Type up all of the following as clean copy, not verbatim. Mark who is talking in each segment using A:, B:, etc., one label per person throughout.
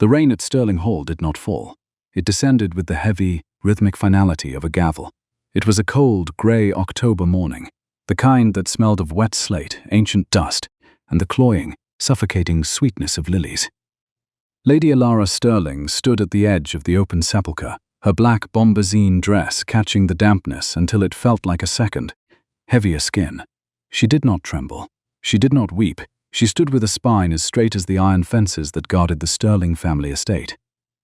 A: The rain at Sterling Hall did not fall. It descended with the heavy, rhythmic finality of a gavel. It was a cold, grey October morning, the kind that smelled of wet slate, ancient dust, and the cloying, suffocating sweetness of lilies. Lady Elara Sterling stood at the edge of the open sepulchre, her black bombazine dress catching the dampness until it felt like a second, heavier skin. She did not tremble. She did not weep. She stood with a spine as straight as the iron fences that guarded the Sterling family estate,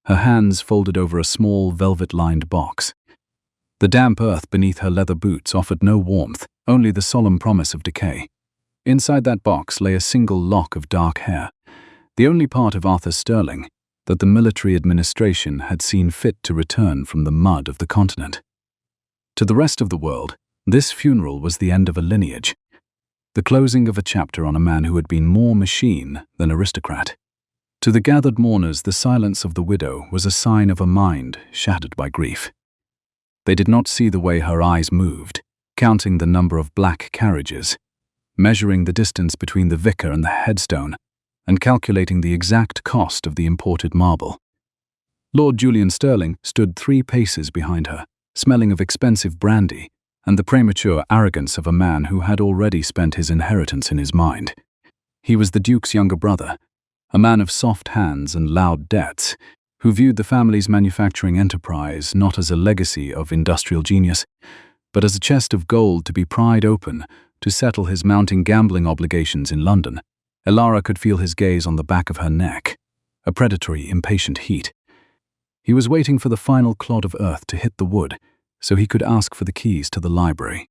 A: her hands folded over a small, velvet-lined box. The damp earth beneath her leather boots offered no warmth, only the solemn promise of decay. Inside that box lay a single lock of dark hair, the only part of Arthur Sterling that the military administration had seen fit to return from the mud of the continent. To the rest of the world, this funeral was the end of a lineage, the closing of a chapter on a man who had been more machine than aristocrat. To the gathered mourners, the silence of the widow was a sign of a mind shattered by grief. They did not see the way her eyes moved, counting the number of black carriages, measuring the distance between the vicar and the headstone, and calculating the exact cost of the imported marble. Lord Julian Sterling stood 3 paces behind her, smelling of expensive brandy and the premature arrogance of a man who had already spent his inheritance in his mind. He was the Duke's younger brother, a man of soft hands and loud debts, who viewed the family's manufacturing enterprise not as a legacy of industrial genius, but as a chest of gold to be pried open to settle his mounting gambling obligations in London. Elara could feel his gaze on the back of her neck, a predatory, impatient heat. He was waiting for the final clod of earth to hit the wood, so he could ask for the keys to the library.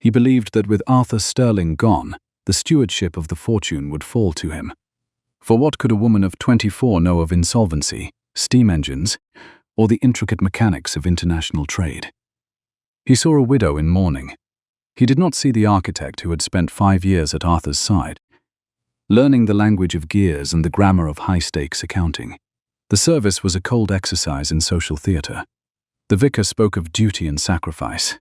A: He believed that with Arthur Sterling gone, the stewardship of the fortune would fall to him. For what could a woman of 24 know of insolvency, steam engines, or the intricate mechanics of international trade? He saw a widow in mourning. He did not see the architect who had spent 5 years at Arthur's side, learning the language of gears and the grammar of high-stakes accounting. The service was a cold exercise in social theatre. The vicar spoke of duty and sacrifice,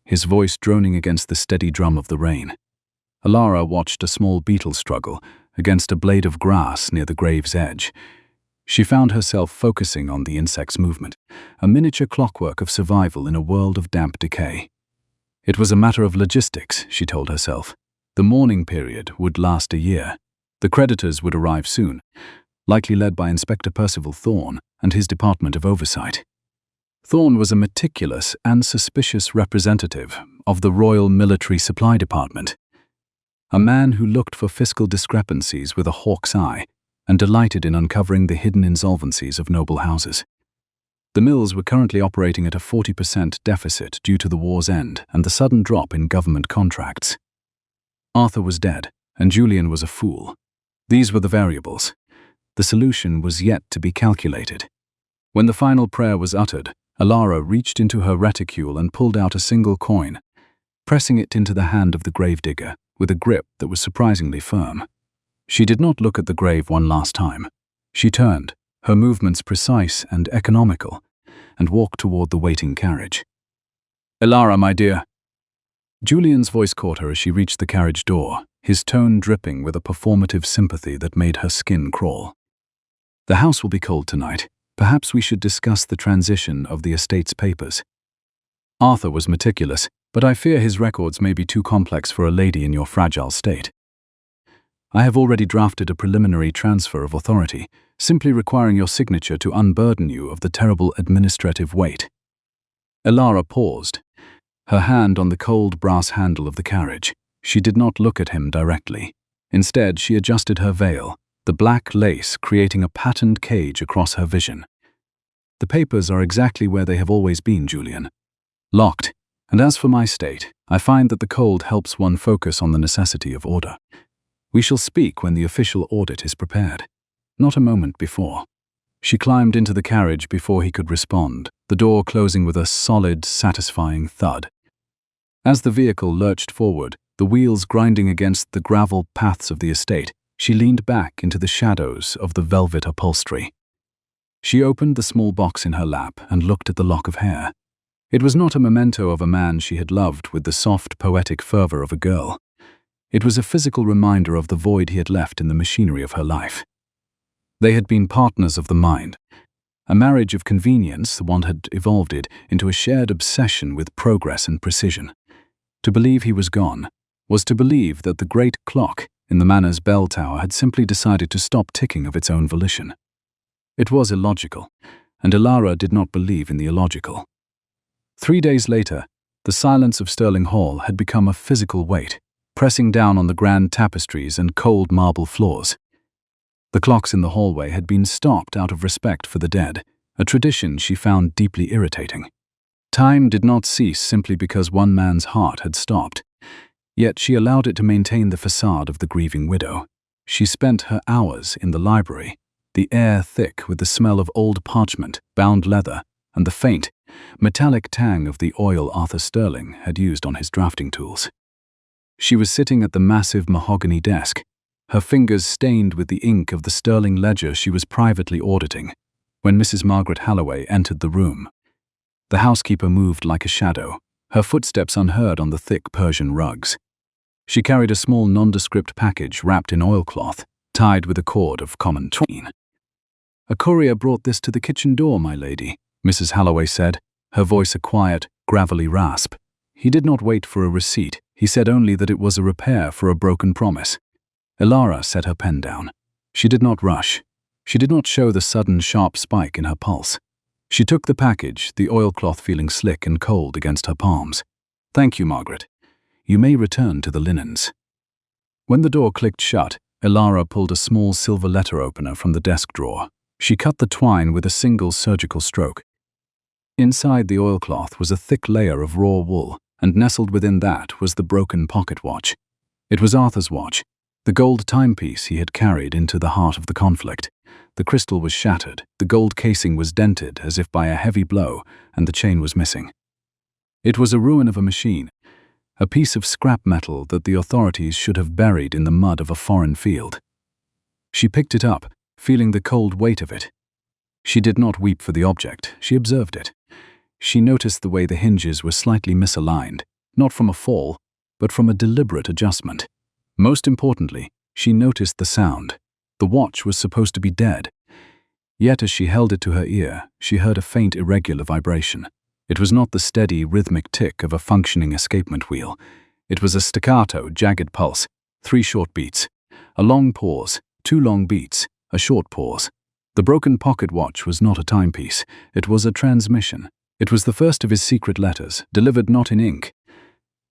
A: his voice droning against the steady drum of the rain. Elara watched a small beetle struggle against a blade of grass near the grave's edge. She found herself focusing on the insect's movement, a miniature clockwork of survival in a world of damp decay. It was a matter of logistics, she told herself. The mourning period would last a year. The creditors would arrive soon, likely led by Inspector Percival Thorne and his Department of Oversight. Thorne was a meticulous and suspicious representative of the Royal Military Supply Department, a man who looked for fiscal discrepancies with a hawk's eye and delighted in uncovering the hidden insolvencies of noble houses. The mills were currently operating at a 40% deficit due to the war's end and the sudden drop in government contracts. Arthur was dead, and Julian was a fool. These were the variables. The solution was yet to be calculated. When the final prayer was uttered, Elara reached into her reticule and pulled out a single coin, pressing it into the hand of the gravedigger with a grip that was surprisingly firm. She did not look at the grave one last time. She turned, her movements precise and economical, and walked toward the waiting carriage. "Elara, my dear." Julian's voice caught her as she reached the carriage door, his tone dripping with a performative sympathy that made her skin crawl. "The house will be cold tonight. Perhaps we should discuss the transition of the estate's papers. Arthur was meticulous, but I fear his records may be too complex for a lady in your fragile state. I have already drafted a preliminary transfer of authority, simply requiring your signature to unburden you of the terrible administrative weight." Elara paused, her hand on the cold brass handle of the carriage. She did not look at him directly. Instead, she adjusted her veil, the black lace creating a patterned cage across her vision. "The papers are exactly where they have always been, Julian. Locked. And as for my state, I find that the cold helps one focus on the necessity of order. We shall speak when the official audit is prepared, not a moment before." She climbed into the carriage before he could respond, the door closing with a solid, satisfying thud. As the vehicle lurched forward, the wheels grinding against the gravel paths of the estate, she leaned back into the shadows of the velvet upholstery. She opened the small box in her lap and looked at the lock of hair. It was not a memento of a man she had loved with the soft, poetic fervor of a girl. It was a physical reminder of the void he had left in the machinery of her life. They had been partners of the mind. A marriage of convenience, one had evolved it into a shared obsession with progress and precision. To believe he was gone was to believe that the great clock in the manor's bell tower had simply decided to stop ticking of its own volition. It was illogical, and Elara did not believe in the illogical. 3 days later, the silence of Sterling Hall had become a physical weight, pressing down on the grand tapestries and cold marble floors. The clocks in the hallway had been stopped out of respect for the dead, a tradition she found deeply irritating. Time did not cease simply because one man's heart had stopped, yet she allowed it to maintain the facade of the grieving widow. She spent her hours in the library, the air thick with the smell of old parchment, bound leather, and the faint, metallic tang of the oil Arthur Sterling had used on his drafting tools. She was sitting at the massive mahogany desk, her fingers stained with the ink of the Sterling ledger she was privately auditing, when Mrs. Margaret Halloway entered the room. The housekeeper moved like a shadow, her footsteps unheard on the thick Persian rugs. She carried a small nondescript package wrapped in oilcloth, tied with a cord of common twine. "A courier brought this to the kitchen door, my lady," Mrs. Halloway said, her voice a quiet, gravelly rasp. He did not wait for a receipt, he said only that it was a repair for a broken promise. Elara set her pen down. She did not rush. She did not show the sudden sharp spike in her pulse. She took the package, the oilcloth feeling slick and cold against her palms. "Thank you, Margaret. You may return to the linens." When the door clicked shut, Elara pulled a small silver letter opener from the desk drawer. She cut the twine with a single surgical stroke. Inside the oilcloth was a thick layer of raw wool, and nestled within that was the broken pocket watch. It was Arthur's watch, the gold timepiece he had carried into the heart of the conflict. The crystal was shattered, the gold casing was dented as if by a heavy blow, and the chain was missing. It was a ruin of a machine, a piece of scrap metal that the authorities should have buried in the mud of a foreign field. She picked it up, feeling the cold weight of it. She did not weep for the object, she observed it. She noticed the way the hinges were slightly misaligned, not from a fall, but from a deliberate adjustment. Most importantly, she noticed the sound. The watch was supposed to be dead. Yet as she held it to her ear, she heard a faint irregular vibration. It was not the steady, rhythmic tick of a functioning escapement wheel. It was a staccato, jagged pulse, 3 short beats, a long pause, 2 long beats, a short pause. The broken pocket watch was not a timepiece, it was a transmission. It was the first of his secret letters, delivered not in ink,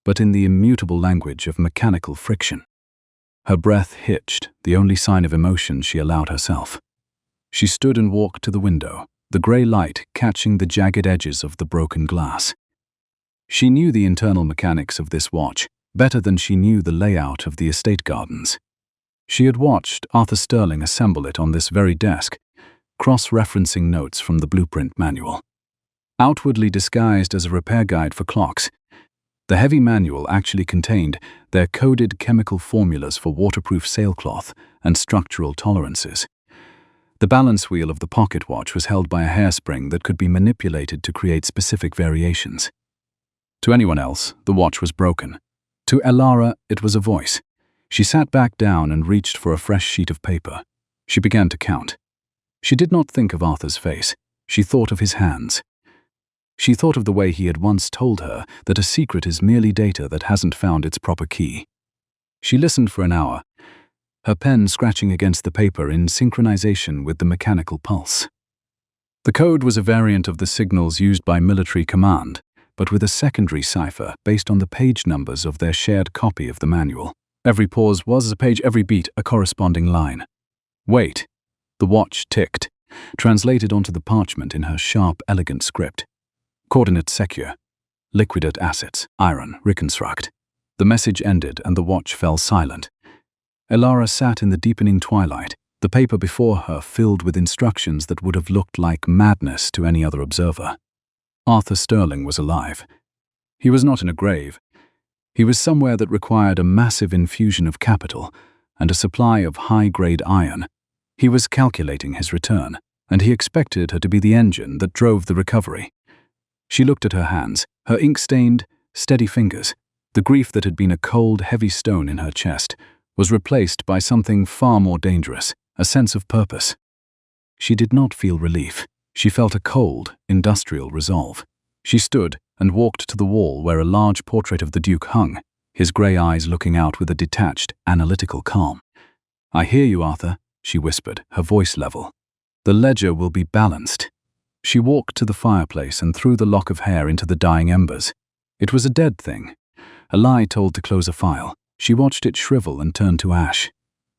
A: but in the immutable language of mechanical friction. Her breath hitched, the only sign of emotion she allowed herself. She stood and walked to the window, the grey light catching the jagged edges of the broken glass. She knew the internal mechanics of this watch better than she knew the layout of the estate gardens. She had watched Arthur Sterling assemble it on this very desk, cross-referencing notes from the blueprint manual. Outwardly disguised as a repair guide for clocks, the heavy manual actually contained their coded chemical formulas for waterproof sailcloth and structural tolerances. The balance wheel of the pocket watch was held by a hairspring that could be manipulated to create specific variations. To anyone else, the watch was broken. To Elara, it was a voice. She sat back down and reached for a fresh sheet of paper. She began to count. She did not think of Arthur's face. She thought of his hands. She thought of the way he had once told her that a secret is merely data that hasn't found its proper key. She listened for an hour, her pen scratching against the paper in synchronization with the mechanical pulse. The code was a variant of the signals used by military command, but with a secondary cipher based on the page numbers of their shared copy of the manual. Every pause was a page, every beat a corresponding line. "Wait." The watch ticked, translated onto the parchment in her sharp, elegant script. Coordinate secure. Liquidate assets. Iron. Reconstruct. The message ended and the watch fell silent. Elara sat in the deepening twilight, the paper before her filled with instructions that would have looked like madness to any other observer. Arthur Sterling was alive. He was not in a grave. He was somewhere that required a massive infusion of capital and a supply of high-grade iron. He was calculating his return, and he expected her to be the engine that drove the recovery. She looked at her hands, her ink-stained, steady fingers. The grief that had been a cold, heavy stone in her chest was replaced by something far more dangerous, a sense of purpose. She did not feel relief. She felt a cold, industrial resolve. She stood and walked to the wall where a large portrait of the Duke hung, his grey eyes looking out with a detached, analytical calm. "I hear you, Arthur," she whispered, her voice level. "The ledger will be balanced." She walked to the fireplace and threw the lock of hair into the dying embers. It was a dead thing, a lie told to close a file. She watched it shrivel and turn to ash.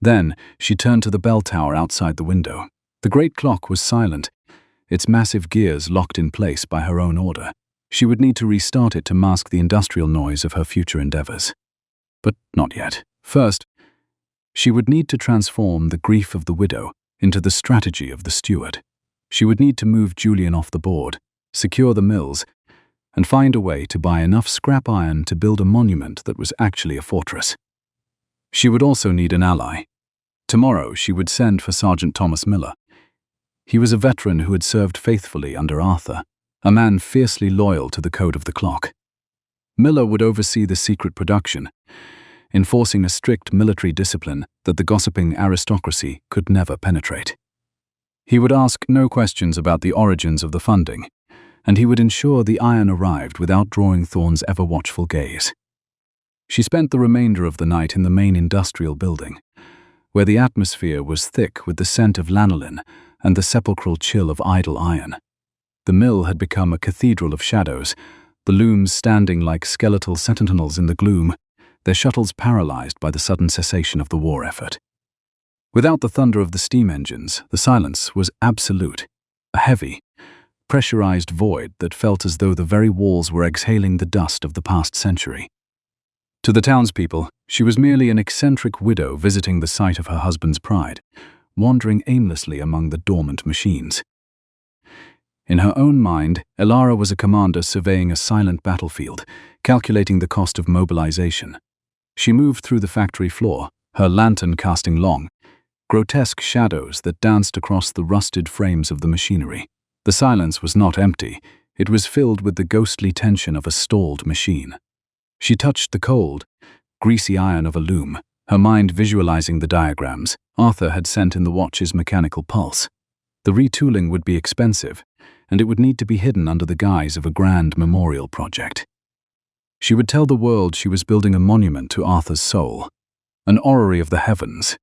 A: Then she turned to the bell tower outside the window. The great clock was silent, its massive gears locked in place by her own order. She would need to restart it to mask the industrial noise of her future endeavors. But not yet. First, she would need to transform the grief of the widow into the strategy of the steward. She would need to move Julian off the board, secure the mills, and find a way to buy enough scrap iron to build a monument that was actually a fortress. She would also need an ally. Tomorrow she would send for Sergeant Thomas Miller. He was a veteran who had served faithfully under Arthur, a man fiercely loyal to the code of the clock. Miller would oversee the secret production, enforcing a strict military discipline that the gossiping aristocracy could never penetrate. He would ask no questions about the origins of the funding, and he would ensure the iron arrived without drawing Thorne's ever-watchful gaze. She spent the remainder of the night in the main industrial building, where the atmosphere was thick with the scent of lanolin and the sepulchral chill of idle iron. The mill had become a cathedral of shadows, the looms standing like skeletal sentinels in the gloom, their shuttles paralyzed by the sudden cessation of the war effort. Without the thunder of the steam engines, the silence was absolute, a heavy, pressurized void that felt as though the very walls were exhaling the dust of the past century. To the townspeople, she was merely an eccentric widow visiting the site of her husband's pride, wandering aimlessly among the dormant machines. In her own mind, Elara was a commander surveying a silent battlefield, calculating the cost of mobilization. She moved through the factory floor, her lantern casting long, grotesque shadows that danced across the rusted frames of the machinery. The silence was not empty, it was filled with the ghostly tension of a stalled machine. She touched the cold, greasy iron of a loom, her mind visualizing the diagrams Arthur had sent in the watch's mechanical pulse. The retooling would be expensive, and it would need to be hidden under the guise of a grand memorial project. She would tell the world she was building a monument to Arthur's soul, an orrery of the heavens,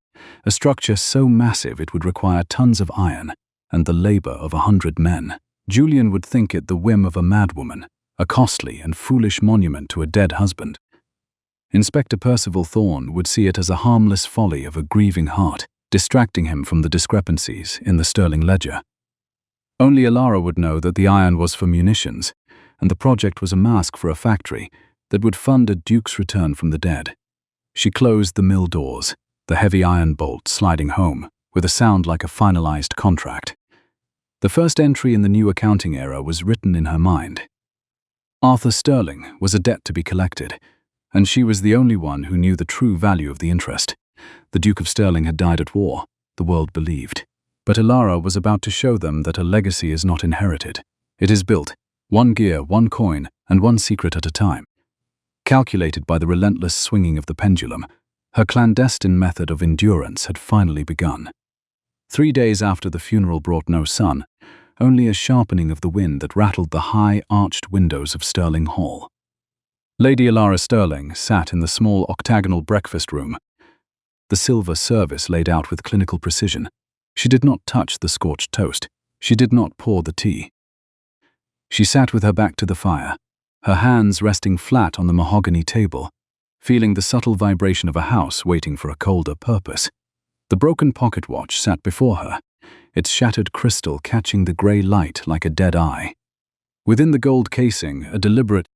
A: a structure so massive it would require tons of iron and the labor of 100 men. Julian would think it the whim of a madwoman, a costly and foolish monument to a dead husband. Inspector Percival Thorne would see it as a harmless folly of a grieving heart, distracting him from the discrepancies in the Sterling ledger. Only Elara would know that the iron was for munitions, and the project was a mask for a factory that would fund a duke's return from the dead. She closed the mill doors, the heavy iron bolt sliding home, with a sound like a finalized contract. The first entry in the new accounting era was written in her mind. Arthur Sterling was a debt to be collected, and she was the only one who knew the true value of the interest. The Duke of Sterling had died at war, the world believed. But Elara was about to show them that a legacy is not inherited. It is built, one gear, one coin, and one secret at a time. Calculated by the relentless swinging of the pendulum, her clandestine method of endurance had finally begun. 3 days after the funeral brought no sun, only a sharpening of the wind that rattled the high, arched windows of Sterling Hall. Lady Elara Sterling sat in the small octagonal breakfast room, the silver service laid out with clinical precision. She did not touch the scorched toast. She did not pour the tea. She sat with her back to the fire, her hands resting flat on the mahogany table, feeling the subtle vibration of a house waiting for a colder purpose. The broken pocket watch sat before her, its shattered crystal catching the grey light like a dead eye. Within the gold casing, a deliberate,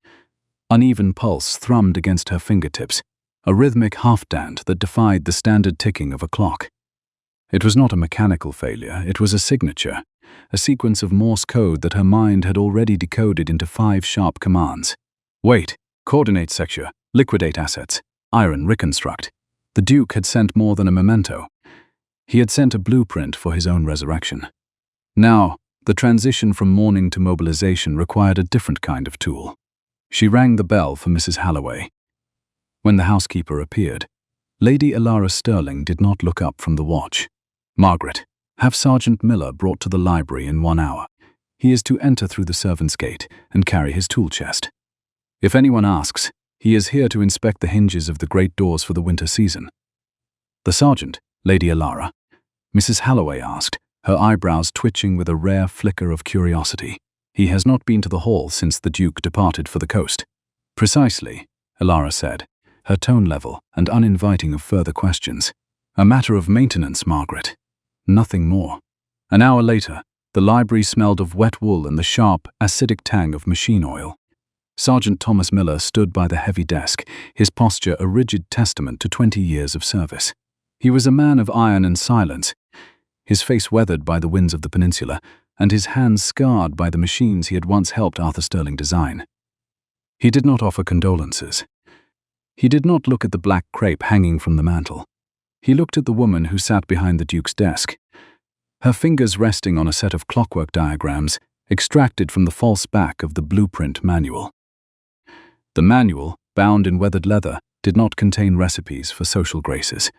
A: uneven pulse thrummed against her fingertips, a rhythmic half-dant that defied the standard ticking of a clock. It was not a mechanical failure, it was a signature, a sequence of Morse code that her mind had already decoded into 5 sharp commands. Wait, coordinate secure, liquidate assets, iron reconstruct. The Duke had sent more than a memento. He had sent a blueprint for his own resurrection. Now, the transition from mourning to mobilization required a different kind of tool. She rang the bell for Mrs. Halloway. When the housekeeper appeared, Lady Elara Sterling did not look up from the watch. "Margaret," Have Sergeant Miller brought to the library in 1 hour. He is to enter through the servants' gate and carry his tool chest. If anyone asks, he is here to inspect the hinges of the great doors for the winter season." "The sergeant, Lady Elara?" Mrs. Halloway asked, her eyebrows twitching with a rare flicker of curiosity. "He has not been to the hall since the Duke departed for the coast." "Precisely," Elara said, her tone level and uninviting of further questions. "A matter of maintenance, Margaret. Nothing more." An hour later, the library smelled of wet wool and the sharp, acidic tang of machine oil. Sergeant Thomas Miller stood by the heavy desk, his posture a rigid testament to 20 years of service. He was a man of iron and silence, his face weathered by the winds of the peninsula, and his hands scarred by the machines he had once helped Arthur Sterling design. He did not offer condolences. He did not look at the black crepe hanging from the mantel. He looked at the woman who sat behind the Duke's desk, her fingers resting on a set of clockwork diagrams extracted from the false back of the blueprint manual. The manual, bound in weathered leather, did not contain recipes for social graces.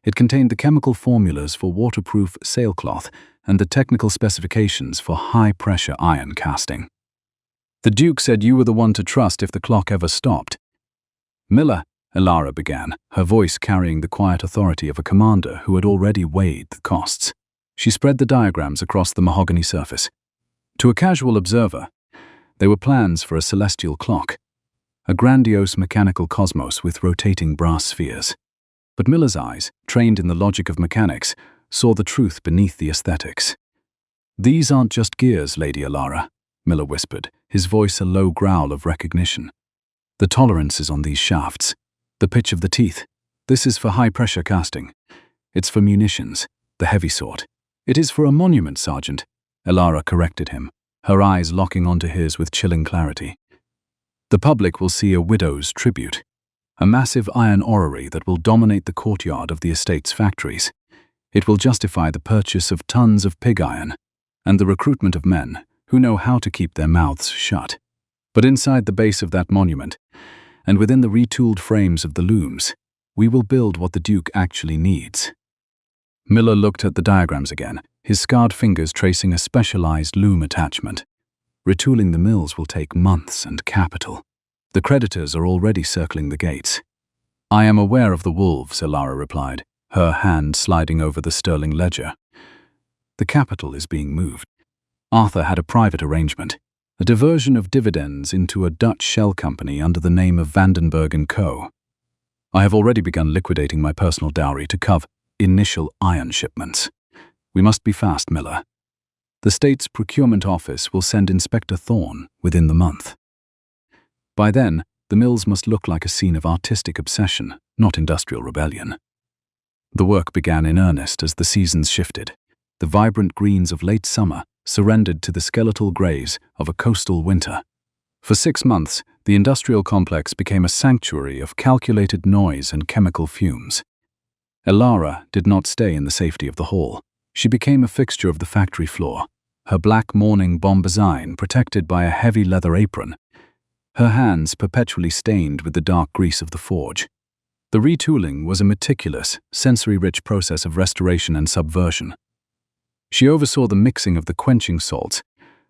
A: It contained the chemical formulas for waterproof sailcloth and the technical specifications for high-pressure iron casting. "The Duke said you were the one to trust if the clock ever stopped." "Miller," Elara began, her voice carrying the quiet authority of a commander who had already weighed the costs. She spread the diagrams across the mahogany surface. To a casual observer, they were plans for a celestial clock, a grandiose mechanical cosmos with rotating brass spheres. But Miller's eyes, trained in the logic of mechanics, saw the truth beneath the aesthetics. "These aren't just gears, Lady Elara," Miller whispered, his voice a low growl of recognition. "The tolerances on these shafts, the pitch of the teeth, this is for high-pressure casting. It's for munitions, the heavy sort." "It is for a monument, Sergeant," Elara corrected him, her eyes locking onto his with chilling clarity. "The public will see a widow's tribute, a massive iron orrery that will dominate the courtyard of the estate's factories. It will justify the purchase of tons of pig iron and the recruitment of men who know how to keep their mouths shut. But inside the base of that monument, and within the retooled frames of the looms, we will build what the Duke actually needs." Miller looked at the diagrams again, his scarred fingers tracing a specialized loom attachment. "Retooling the mills will take months and capital. The creditors are already circling the gates." "I am aware of the wolves," Elara replied, her hand sliding over the sterling ledger. "The capital is being moved. Arthur had a private arrangement, a diversion of dividends into a Dutch shell company under the name of Vandenberg & Co. I have already begun liquidating my personal dowry to cover initial iron shipments. We must be fast, Miller. The state's procurement office will send Inspector Thorne within the month. By then, the mills must look like a scene of artistic obsession, not industrial rebellion." The work began in earnest as the seasons shifted. The vibrant greens of late summer surrendered to the skeletal grays of a coastal winter. For 6 months, the industrial complex became a sanctuary of calculated noise and chemical fumes. Elara did not stay in the safety of the hall. She became a fixture of the factory floor, her black mourning bombazine protected by a heavy leather apron, her hands perpetually stained with the dark grease of the forge. The retooling was a meticulous, sensory-rich process of restoration and subversion. She oversaw the mixing of the quenching salts,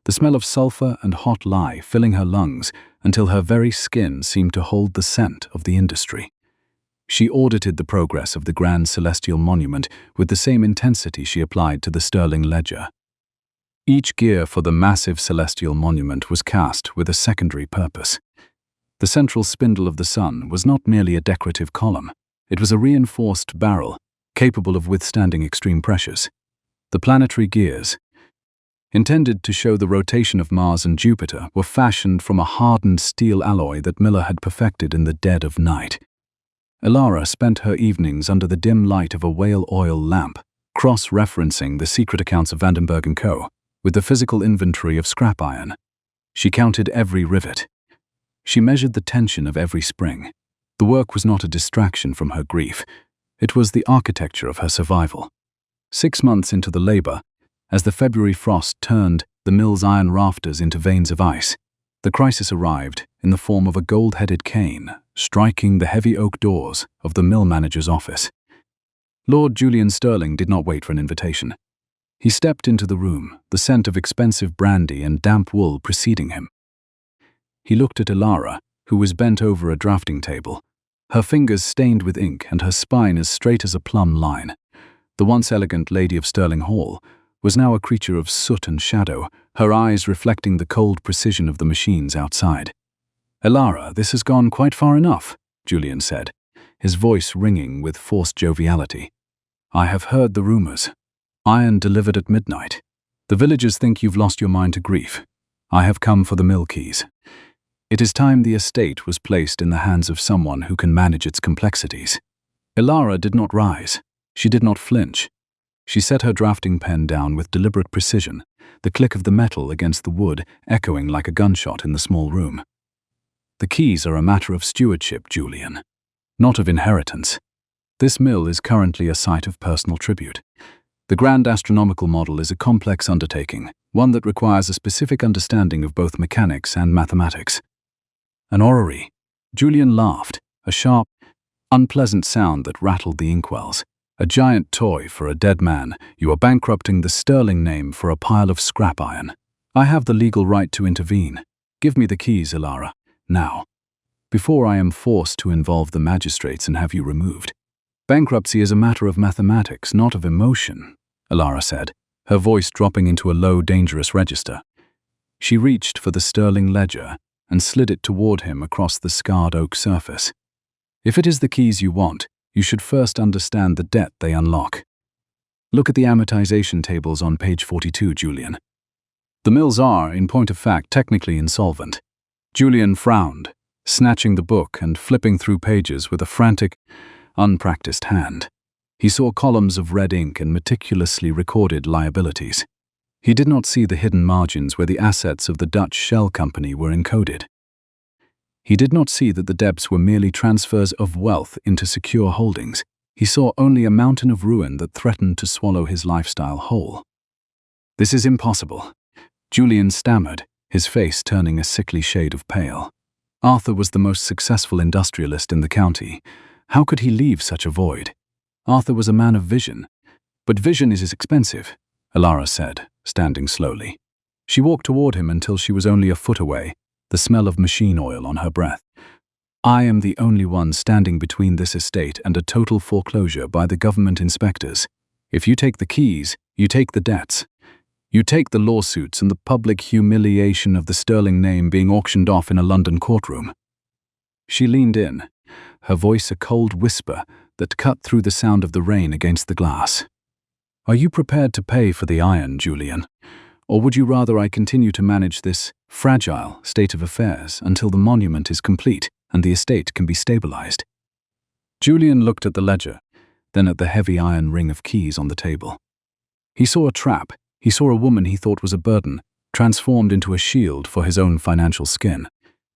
A: the smell of sulfur and hot lye filling her lungs until her very skin seemed to hold the scent of the industry. She audited the progress of the grand celestial monument with the same intensity she applied to the sterling ledger. Each gear for the massive celestial monument was cast with a secondary purpose. The central spindle of the sun was not merely a decorative column. It was a reinforced barrel, capable of withstanding extreme pressures. The planetary gears, intended to show the rotation of Mars and Jupiter, were fashioned from a hardened steel alloy that Miller had perfected in the dead of night. Elara spent her evenings under the dim light of a whale oil lamp, cross-referencing the secret accounts of Vandenberg & Co. with the physical inventory of scrap iron. She counted every rivet. She measured the tension of every spring. The work was not a distraction from her grief. It was the architecture of her survival. 6 months into the labor, as the February frost turned the mill's iron rafters into veins of ice, the crisis arrived in the form of a gold-headed cane striking the heavy oak doors of the mill manager's office. Lord Julian Sterling did not wait for an invitation. He stepped into the room, the scent of expensive brandy and damp wool preceding him. He looked at Elara, who was bent over a drafting table, her fingers stained with ink and her spine as straight as a plumb line. The once elegant lady of Sterling Hall was now a creature of soot and shadow, her eyes reflecting the cold precision of the machines outside. "Elara, this has gone quite far enough," Julian said, his voice ringing with forced joviality. "I have heard the rumors. Iron delivered at midnight. The villagers think you've lost your mind to grief. I have come for the mill keys. It is time the estate was placed in the hands of someone who can manage its complexities." Elara did not rise. She did not flinch. She set her drafting pen down with deliberate precision, the click of the metal against the wood echoing like a gunshot in the small room. "The keys are a matter of stewardship, Julian, not of inheritance. This mill is currently a site of personal tribute. The grand astronomical model is a complex undertaking, one that requires a specific understanding of both mechanics and mathematics." "An orrery." Julian laughed, a sharp, unpleasant sound that rattled the inkwells. "A giant toy for a dead man. You are bankrupting the Sterling name for a pile of scrap iron. I have the legal right to intervene. Give me the keys, Elara, now, before I am forced to involve the magistrates and have you removed." "Bankruptcy is a matter of mathematics, not of emotion," Elara said, her voice dropping into a low, dangerous register. She reached for the Sterling ledger and slid it toward him across the scarred oak surface. "If it is the keys you want, you should first understand the debt they unlock. Look at the amortization tables on page 42, Julian. The mills are, in point of fact, technically insolvent." Julian frowned, snatching the book and flipping through pages with a frantic, unpracticed hand. He saw columns of red ink and meticulously recorded liabilities. He did not see the hidden margins where the assets of the Dutch shell company were encoded. He did not see that the debts were merely transfers of wealth into secure holdings. He saw only a mountain of ruin that threatened to swallow his lifestyle whole. "This is impossible," Julian stammered, his face turning a sickly shade of pale. Arthur was the most successful industrialist in the county. How could he leave such a void? Arthur was a man of vision. "But vision is expensive," Elara said, standing slowly. She walked toward him until she was only a foot away, the smell of machine oil on her breath. "I am the only one standing between this estate and a total foreclosure by the government inspectors. If you take the keys, you take the debts. You take the lawsuits and the public humiliation of the Sterling name being auctioned off in a London courtroom." She leaned in, her voice a cold whisper that cut through the sound of the rain against the glass. "Are you prepared to pay for the iron, Julian? Or would you rather I continue to manage this fragile state of affairs until the monument is complete and the estate can be stabilized?" Julian looked at the ledger, then at the heavy iron ring of keys on the table. He saw a trap. He saw a woman he thought was a burden, transformed into a shield for his own financial skin.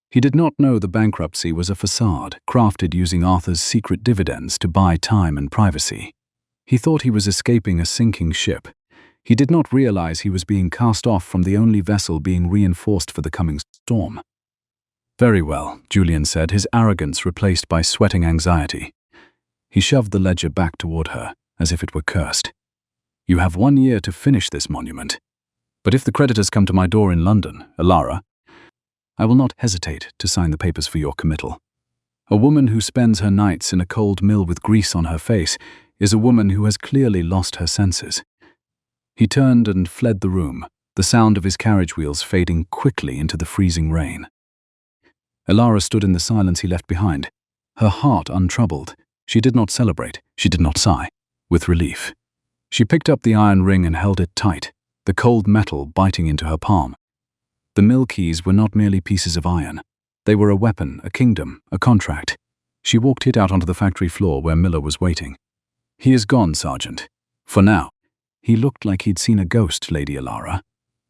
A: He did not know the bankruptcy was a facade, crafted using Arthur's secret dividends to buy time and privacy. He thought he was escaping a sinking ship. He did not realize he was being cast off from the only vessel being reinforced for the coming storm. "Very well," Julian said, his arrogance replaced by sweating anxiety. He shoved the ledger back toward her, as if it were cursed. "You have 1 year to finish this monument. But if the creditors come to my door in London, Elara, I will not hesitate to sign the papers for your committal. A woman who spends her nights in a cold mill with grease on her face is a woman who has clearly lost her senses." He turned and fled the room, the sound of his carriage wheels fading quickly into the freezing rain. Elara stood in the silence he left behind, her heart untroubled. She did not celebrate, she did not sigh, with relief. She picked up the iron ring and held it tight, the cold metal biting into her palm. The mill keys were not merely pieces of iron. They were a weapon, a kingdom, a contract. She walked it out onto the factory floor where Miller was waiting. "He is gone, Sergeant. For now." "He looked like he'd seen a ghost, Lady Elara,"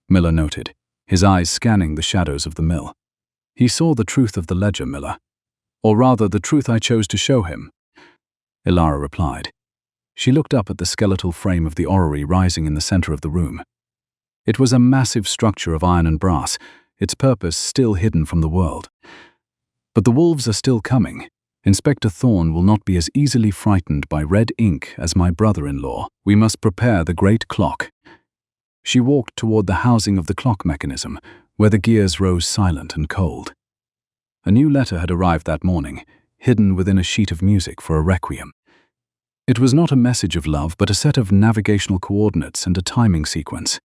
A: Miller noted, his eyes scanning the shadows of the mill. "He saw the truth of the ledger, Miller. Or rather, the truth I chose to show him," Elara replied. She looked up at the skeletal frame of the orrery rising in the center of the room. It was a massive structure of iron and brass, its purpose still hidden from the world. "But the wolves are still coming. Inspector Thorne will not be as easily frightened by red ink as my brother-in-law. We must prepare the great clock." She walked toward the housing of the clock mechanism, where the gears rose silent and cold. A new letter had arrived that morning, hidden within a sheet of music for a requiem. It was not a message of love, but a set of navigational coordinates and a timing sequence.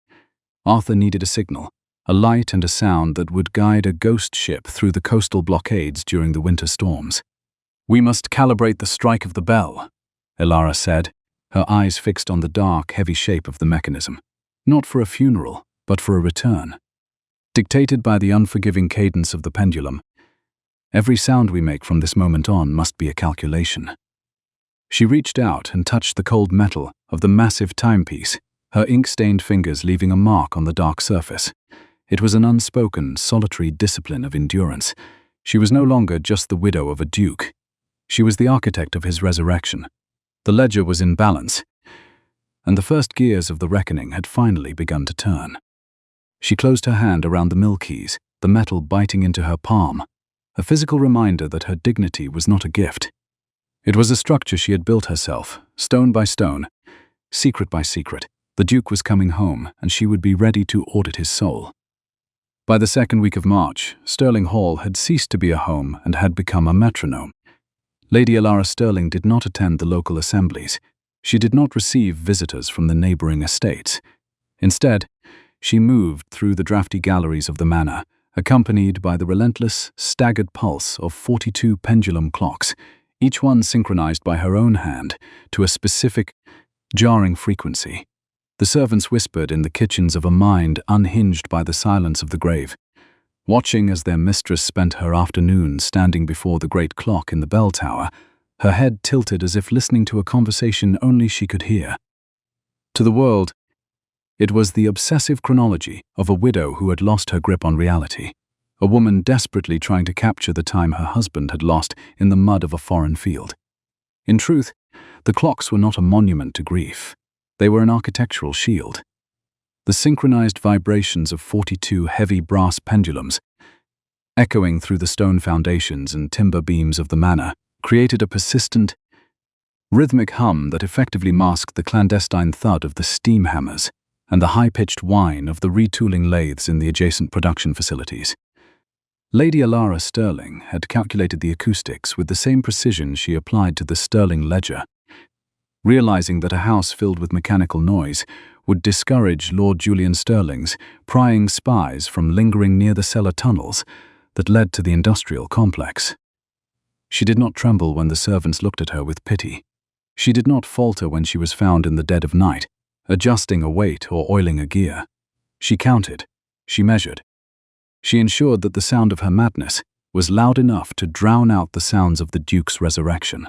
A: Arthur needed a signal, a light and a sound that would guide a ghost ship through the coastal blockades during the winter storms. "We must calibrate the strike of the bell," Elara said, her eyes fixed on the dark, heavy shape of the mechanism. Not for a funeral, but for a return. Dictated by the unforgiving cadence of the pendulum, every sound we make from this moment on must be a calculation. She reached out and touched the cold metal of the massive timepiece, her ink-stained fingers leaving a mark on the dark surface. It was an unspoken, solitary discipline of endurance. She was no longer just the widow of a duke. She was the architect of his resurrection. The ledger was in balance, and the first gears of the reckoning had finally begun to turn. She closed her hand around the mill keys, the metal biting into her palm, a physical reminder that her dignity was not a gift. It was a structure she had built herself, stone by stone, secret by secret. The Duke was coming home, and she would be ready to audit his soul. By the second week of March, Sterling Hall had ceased to be a home and had become a metronome. Lady Elara Sterling did not attend the local assemblies. She did not receive visitors from the neighboring estates. Instead, she moved through the drafty galleries of the manor, accompanied by the relentless, staggered pulse of 42 pendulum clocks, each one synchronized by her own hand to a specific, jarring frequency. The servants whispered in the kitchens of a mind unhinged by the silence of the grave, watching as their mistress spent her afternoon standing before the great clock in the bell tower, her head tilted as if listening to a conversation only she could hear. To the world, it was the obsessive chronology of a widow who had lost her grip on reality, a woman desperately trying to capture the time her husband had lost in the mud of a foreign field. In truth, the clocks were not a monument to grief. They were an architectural shield. The synchronized vibrations of 42 heavy brass pendulums, echoing through the stone foundations and timber beams of the manor, created a persistent, rhythmic hum that effectively masked the clandestine thud of the steam hammers and the high-pitched whine of the retooling lathes in the adjacent production facilities. Lady Elara Sterling had calculated the acoustics with the same precision she applied to the Sterling ledger, realizing that a house filled with mechanical noise would discourage Lord Julian Sterling's prying spies from lingering near the cellar tunnels that led to the industrial complex. She did not tremble when the servants looked at her with pity. She did not falter when she was found in the dead of night, adjusting a weight or oiling a gear. She counted, she measured. She ensured that the sound of her madness was loud enough to drown out the sounds of the Duke's resurrection.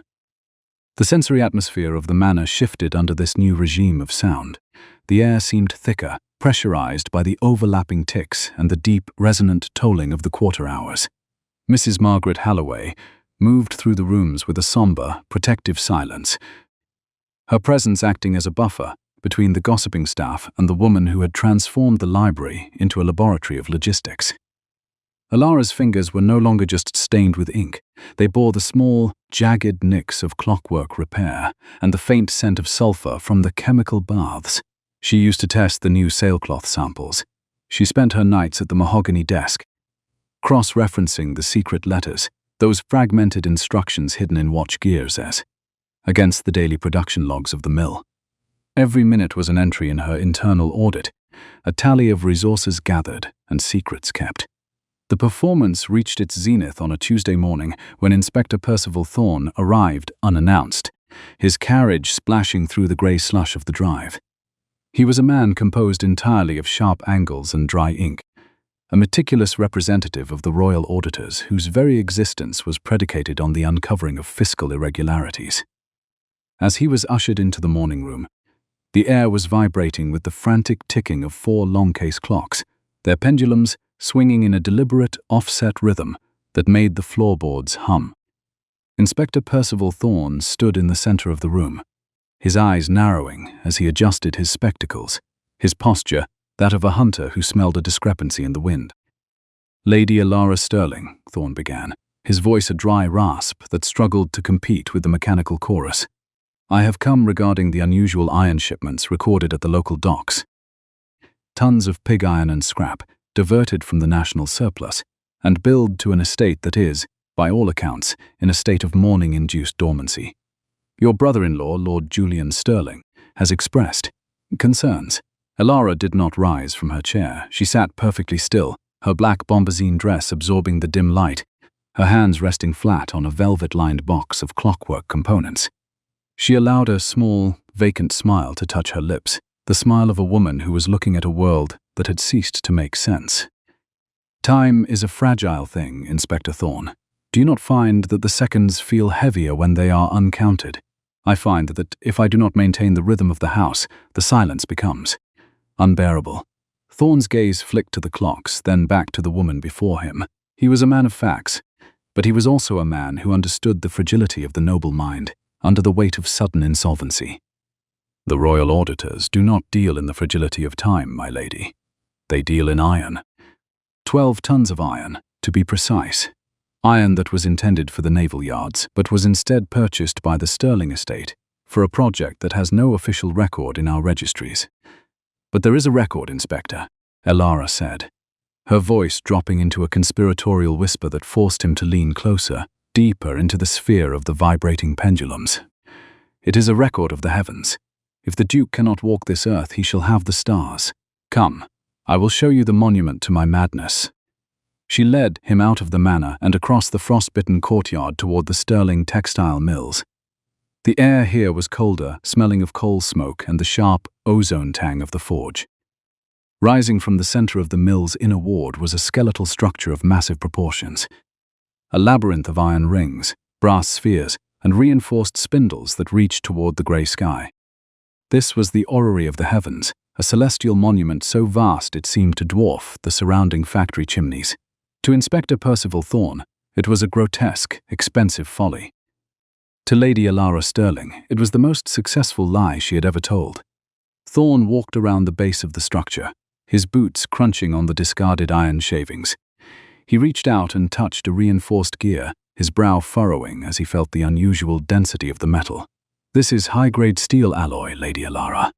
A: The sensory atmosphere of the manor shifted under this new regime of sound. The air seemed thicker, pressurized by the overlapping ticks and the deep, resonant tolling of the quarter hours. Mrs. Margaret Halloway moved through the rooms with a somber, protective silence, her presence acting as a buffer between the gossiping staff and the woman who had transformed the library into a laboratory of logistics. Elara's fingers were no longer just stained with ink. They bore the small, jagged nicks of clockwork repair and the faint scent of sulfur from the chemical baths. She used to test the new sailcloth samples. She spent her nights at the mahogany desk, cross-referencing the secret letters, those fragmented instructions hidden in watch gears against the daily production logs of the mill. Every minute was an entry in her internal audit, a tally of resources gathered and secrets kept. The performance reached its zenith on a Tuesday morning when Inspector Percival Thorne arrived unannounced, his carriage splashing through the grey slush of the drive. He was a man composed entirely of sharp angles and dry ink, a meticulous representative of the royal auditors whose very existence was predicated on the uncovering of fiscal irregularities. As he was ushered into the morning room, the air was vibrating with the frantic ticking of 4 long-case clocks, their pendulums swinging in a deliberate, offset rhythm that made the floorboards hum. Inspector Percival Thorne stood in the center of the room, his eyes narrowing as he adjusted his spectacles, his posture that of a hunter who smelled a discrepancy in the wind. "Lady Elara Sterling," Thorne began, his voice a dry rasp that struggled to compete with the mechanical chorus. "I have come regarding the unusual iron shipments recorded at the local docks." tons of pig iron and scrap, diverted from the national surplus, and billed to an estate that is, by all accounts, in a state of mourning-induced dormancy. Your brother-in-law, Lord Julian Sterling, has expressed concerns. Elara did not rise from her chair. She sat perfectly still, her black bombazine dress absorbing the dim light, her hands resting flat on a velvet-lined box of clockwork components. She allowed a small, vacant smile to touch her lips, the smile of a woman who was looking at a world that had ceased to make sense. Time is a fragile thing, Inspector Thorne. Do you not find that the seconds feel heavier when they are uncounted? I find that if I do not maintain the rhythm of the house, the silence becomes unbearable. Thorne's gaze flicked to the clocks, then back to the woman before him. He was a man of facts, but he was also a man who understood the fragility of the noble mind under the weight of sudden insolvency. The royal auditors do not deal in the fragility of time, my lady. They deal in iron. 12 tons of iron, to be precise. Iron that was intended for the naval yards, but was instead purchased by the Sterling estate for a project that has no official record in our registries. But there is a record, Inspector, Elara said, her voice dropping into a conspiratorial whisper that forced him to lean closer, deeper into the sphere of the vibrating pendulums. It is a record of the heavens. If the Duke cannot walk this earth, he shall have the stars. Come, I will show you the monument to my madness. She led him out of the manor and across the frostbitten courtyard toward the Sterling textile mills. The air here was colder, smelling of coal smoke and the sharp ozone tang of the forge. Rising from the center of the mill's inner ward was a skeletal structure of massive proportions. A labyrinth of iron rings, brass spheres, and reinforced spindles that reached toward the grey sky. This was the orrery of the heavens, a celestial monument so vast it seemed to dwarf the surrounding factory chimneys. To Inspector Percival Thorne, it was a grotesque, expensive folly. To Lady Elara Sterling, it was the most successful lie she had ever told. Thorne walked around the base of the structure, his boots crunching on the discarded iron shavings. He reached out and touched a reinforced gear, his brow furrowing as he felt the unusual density of the metal. This is high-grade steel alloy, Lady Elara,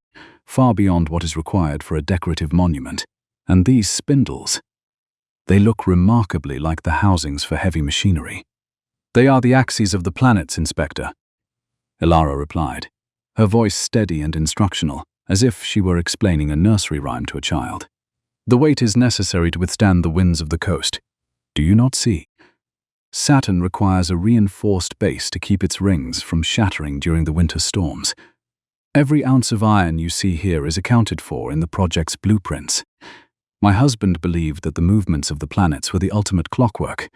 A: far beyond what is required for a decorative monument. And these spindles, they look remarkably like the housings for heavy machinery. They are the axes of the planets, Inspector, Elara replied, her voice steady and instructional, as if she were explaining a nursery rhyme to a child. The weight is necessary to withstand the winds of the coast. Do you not see? Saturn requires a reinforced base to keep its rings from shattering during the winter storms. Every ounce of iron you see here is accounted for in the project's blueprints. My husband believed that the movements of the planets were the ultimate clockwork.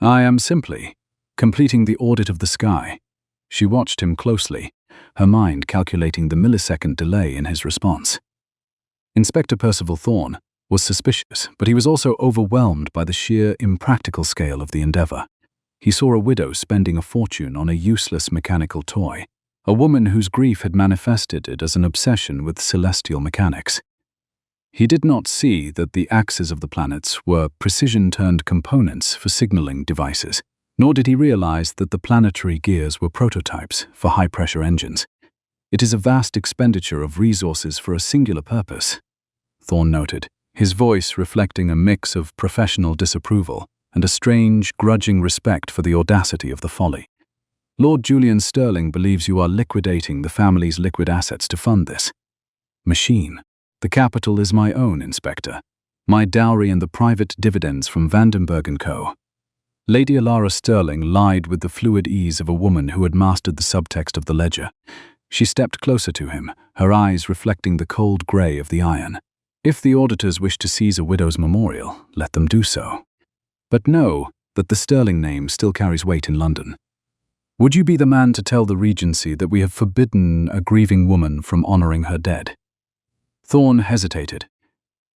A: I am simply completing the audit of the sky. She watched him closely, her mind calculating the millisecond delay in his response. Inspector Percival Thorne was suspicious, but he was also overwhelmed by the sheer impractical scale of the endeavor. He saw a widow spending a fortune on a useless mechanical toy, a woman whose grief had manifested it as an obsession with celestial mechanics. He did not see that the axes of the planets were precision-turned components for signaling devices, nor did he realize that the planetary gears were prototypes for high-pressure engines. It is a vast expenditure of resources for a singular purpose, Thorne noted, his voice reflecting a mix of professional disapproval and a strange, grudging respect for the audacity of the folly. Lord Julian Sterling believes you are liquidating the family's liquid assets to fund this machine. The capital is my own, Inspector. My dowry and the private dividends from Vandenberg & Co. Lady Elara Sterling lied with the fluid ease of a woman who had mastered the subtext of the ledger. She stepped closer to him, her eyes reflecting the cold grey of the iron. If the auditors wish to seize a widow's memorial, let them do so. But know that the Sterling name still carries weight in London. Would you be the man to tell the Regency that we have forbidden a grieving woman from honouring her dead? Thorne hesitated.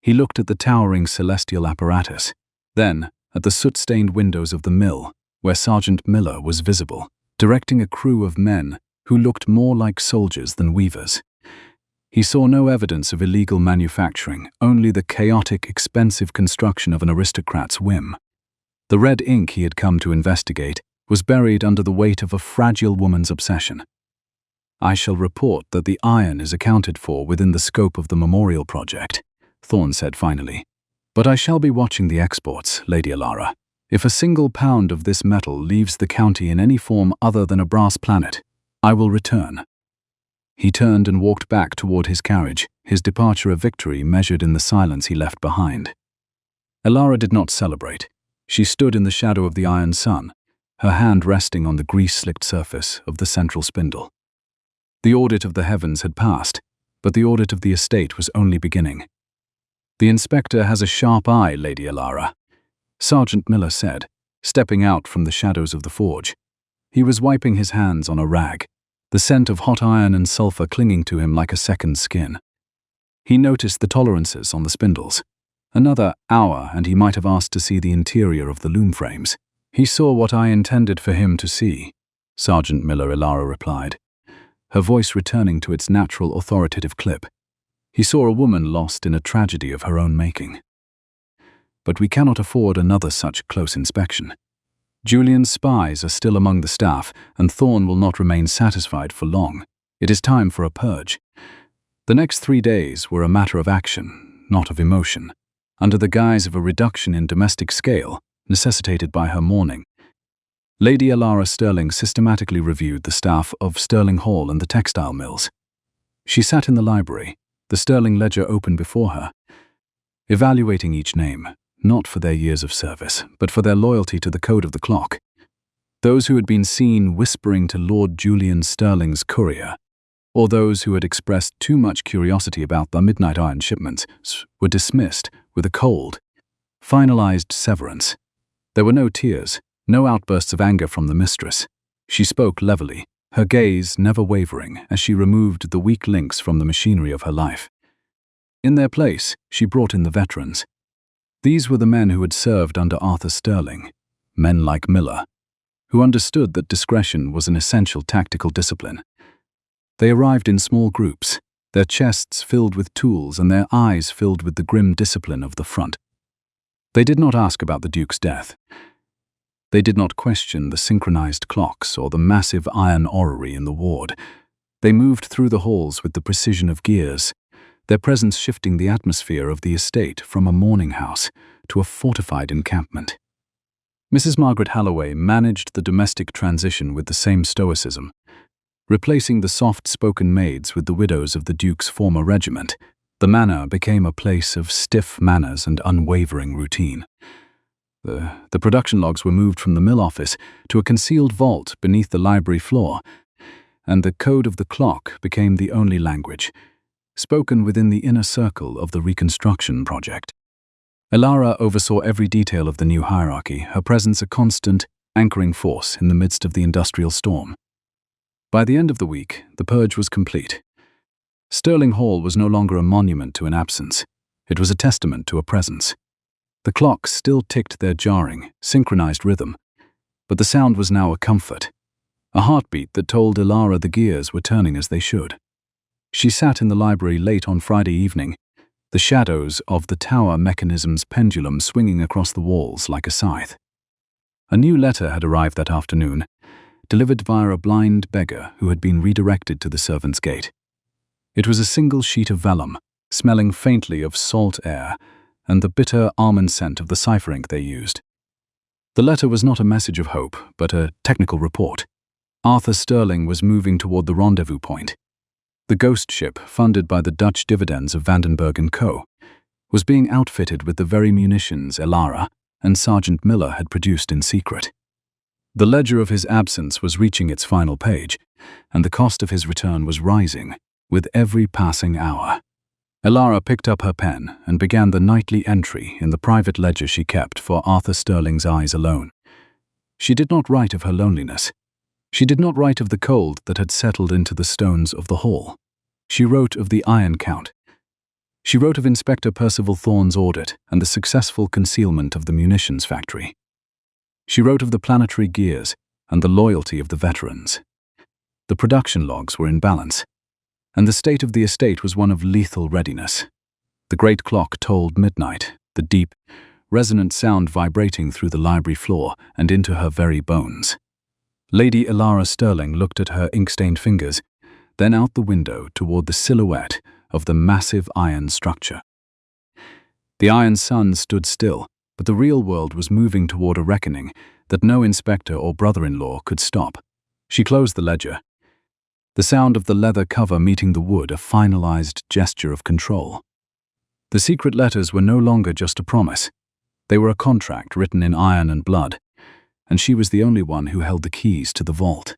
A: He looked at the towering celestial apparatus, then at the soot-stained windows of the mill, where Sergeant Miller was visible, directing a crew of men who looked more like soldiers than weavers. He saw no evidence of illegal manufacturing, only the chaotic, expensive construction of an aristocrat's whim. The red ink he had come to investigate was buried under the weight of a fragile woman's obsession. I shall report that the iron is accounted for within the scope of the memorial project, Thorne said finally. "But I shall be watching the exports, Lady Elara. If a single pound of this metal leaves the county in any form other than a brass planet, I will return." He turned and walked back toward his carriage, his departure a victory measured in the silence he left behind. Elara did not celebrate. She stood in the shadow of the iron sun, her hand resting on the grease-slicked surface of the central spindle. The audit of the heavens had passed, but the audit of the estate was only beginning. "The inspector has a sharp eye, Lady Elara," Sergeant Miller said, stepping out from the shadows of the forge. He was wiping his hands on a rag, the scent of hot iron and sulfur clinging to him like a second skin. He noticed the tolerances on the spindles. Another hour and he might have asked to see the interior of the loom frames. "He saw what I intended for him to see," Sergeant Miller Elara replied, her voice returning to its natural authoritative clip. "He saw a woman lost in a tragedy of her own making. But we cannot afford another such close inspection. Julian's spies are still among the staff, and Thorne will not remain satisfied for long. It is time for a purge." The next 3 days were a matter of action, not of emotion. Under the guise of a reduction in domestic scale, necessitated by her mourning, Lady Elara Sterling systematically reviewed the staff of Sterling Hall and the textile mills. She sat in the library, the Sterling ledger open before her, evaluating each name, not for their years of service, but for their loyalty to the code of the clock. Those who had been seen whispering to Lord Julian Sterling's courier, or those who had expressed too much curiosity about the midnight iron shipments, were dismissed with a cold, finalized severance. There were no tears, no outbursts of anger from the mistress. She spoke levelly, her gaze never wavering as she removed the weak links from the machinery of her life. In their place, she brought in the veterans. These were the men who had served under Arthur Sterling, men like Miller, who understood that discretion was an essential tactical discipline. They arrived in small groups, their chests filled with tools and their eyes filled with the grim discipline of the front. They did not ask about the Duke's death. They did not question the synchronized clocks or the massive iron orrery in the ward. They moved through the halls with the precision of gears, their presence shifting the atmosphere of the estate from a mourning house to a fortified encampment. Mrs. Margaret Halloway managed the domestic transition with the same stoicism, replacing the soft-spoken maids with the widows of the Duke's former regiment. The manor became a place of stiff manners and unwavering routine. The production logs were moved from the mill office to a concealed vault beneath the library floor, and the code of the clock became the only language spoken within the inner circle of the reconstruction project. Elara oversaw every detail of the new hierarchy, her presence a constant, anchoring force in the midst of the industrial storm. By the end of the week, the purge was complete. Sterling Hall was no longer a monument to an absence. It was a testament to a presence. The clocks still ticked their jarring, synchronized rhythm, but the sound was now a comfort, a heartbeat that told Elara the gears were turning as they should. She sat in the library late on Friday evening, the shadows of the tower mechanism's pendulum swinging across the walls like a scythe. A new letter had arrived that afternoon, delivered via a blind beggar who had been redirected to the servants' gate. It was a single sheet of vellum, smelling faintly of salt air and the bitter almond scent of the cipher ink they used. The letter was not a message of hope, but a technical report. Arthur Sterling was moving toward the rendezvous point. The ghost ship, funded by the Dutch dividends of Vandenberg & Co., was being outfitted with the very munitions Elara and Sergeant Miller had produced in secret. The ledger of his absence was reaching its final page, and the cost of his return was rising with every passing hour. Elara picked up her pen and began the nightly entry in the private ledger she kept for Arthur Sterling's eyes alone. She did not write of her loneliness. She did not write of the cold that had settled into the stones of the hall. She wrote of the iron count. She wrote of Inspector Percival Thorne's audit and the successful concealment of the munitions factory. She wrote of the planetary gears and the loyalty of the veterans. The production logs were in balance, and the state of the estate was one of lethal readiness. The great clock tolled midnight, the deep, resonant sound vibrating through the library floor and into her very bones. Lady Elara Sterling looked at her ink-stained fingers, then out the window toward the silhouette of the massive iron structure. The iron sun stood still, but the real world was moving toward a reckoning that no inspector or brother-in-law could stop. She closed the ledger. The sound of the leather cover meeting the wood a finalized gesture of control. The secret letters were no longer just a promise. They were a contract written in iron and blood, and she was the only one who held the keys to the vault.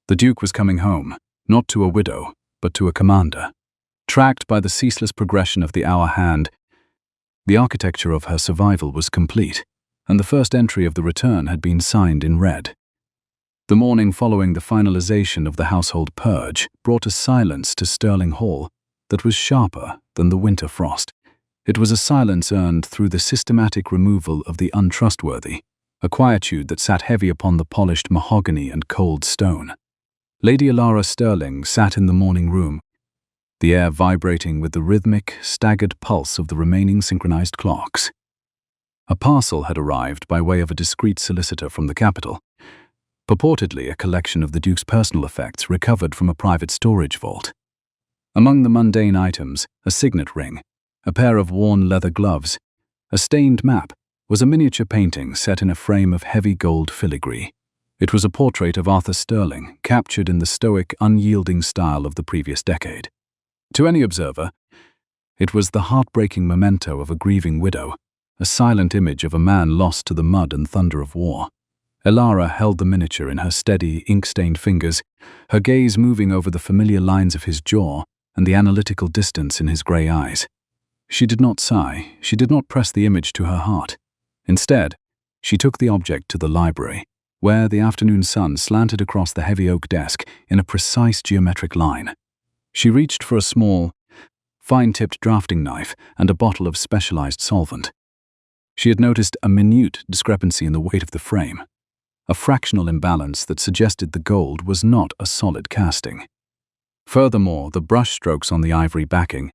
A: The Duke was coming home, not to a widow, but to a commander. Tracked by the ceaseless progression of the hour hand, the architecture of her survival was complete, and the first entry of the return had been signed in red. The morning following the finalization of the household purge brought a silence to Sterling Hall that was sharper than the winter frost. It was a silence earned through the systematic removal of the untrustworthy, a quietude that sat heavy upon the polished mahogany and cold stone. Lady Elara Sterling sat in the morning room, the air vibrating with the rhythmic, staggered pulse of the remaining synchronized clocks. A parcel had arrived by way of a discreet solicitor from the capital, purportedly a collection of the Duke's personal effects recovered from a private storage vault. Among the mundane items, a signet ring, a pair of worn leather gloves, a stained map, was a miniature painting set in a frame of heavy gold filigree. It was a portrait of Arthur Sterling, captured in the stoic, unyielding style of the previous decade. To any observer, it was the heartbreaking memento of a grieving widow, a silent image of a man lost to the mud and thunder of war. Elara held the miniature in her steady, ink-stained fingers, her gaze moving over the familiar lines of his jaw and the analytical distance in his grey eyes. She did not sigh, she did not press the image to her heart. Instead, she took the object to the library, where the afternoon sun slanted across the heavy oak desk in a precise geometric line. She reached for a small, fine-tipped drafting knife and a bottle of specialized solvent. She had noticed a minute discrepancy in the weight of the frame, a fractional imbalance that suggested the gold was not a solid casting. Furthermore, the brushstrokes on the ivory backing,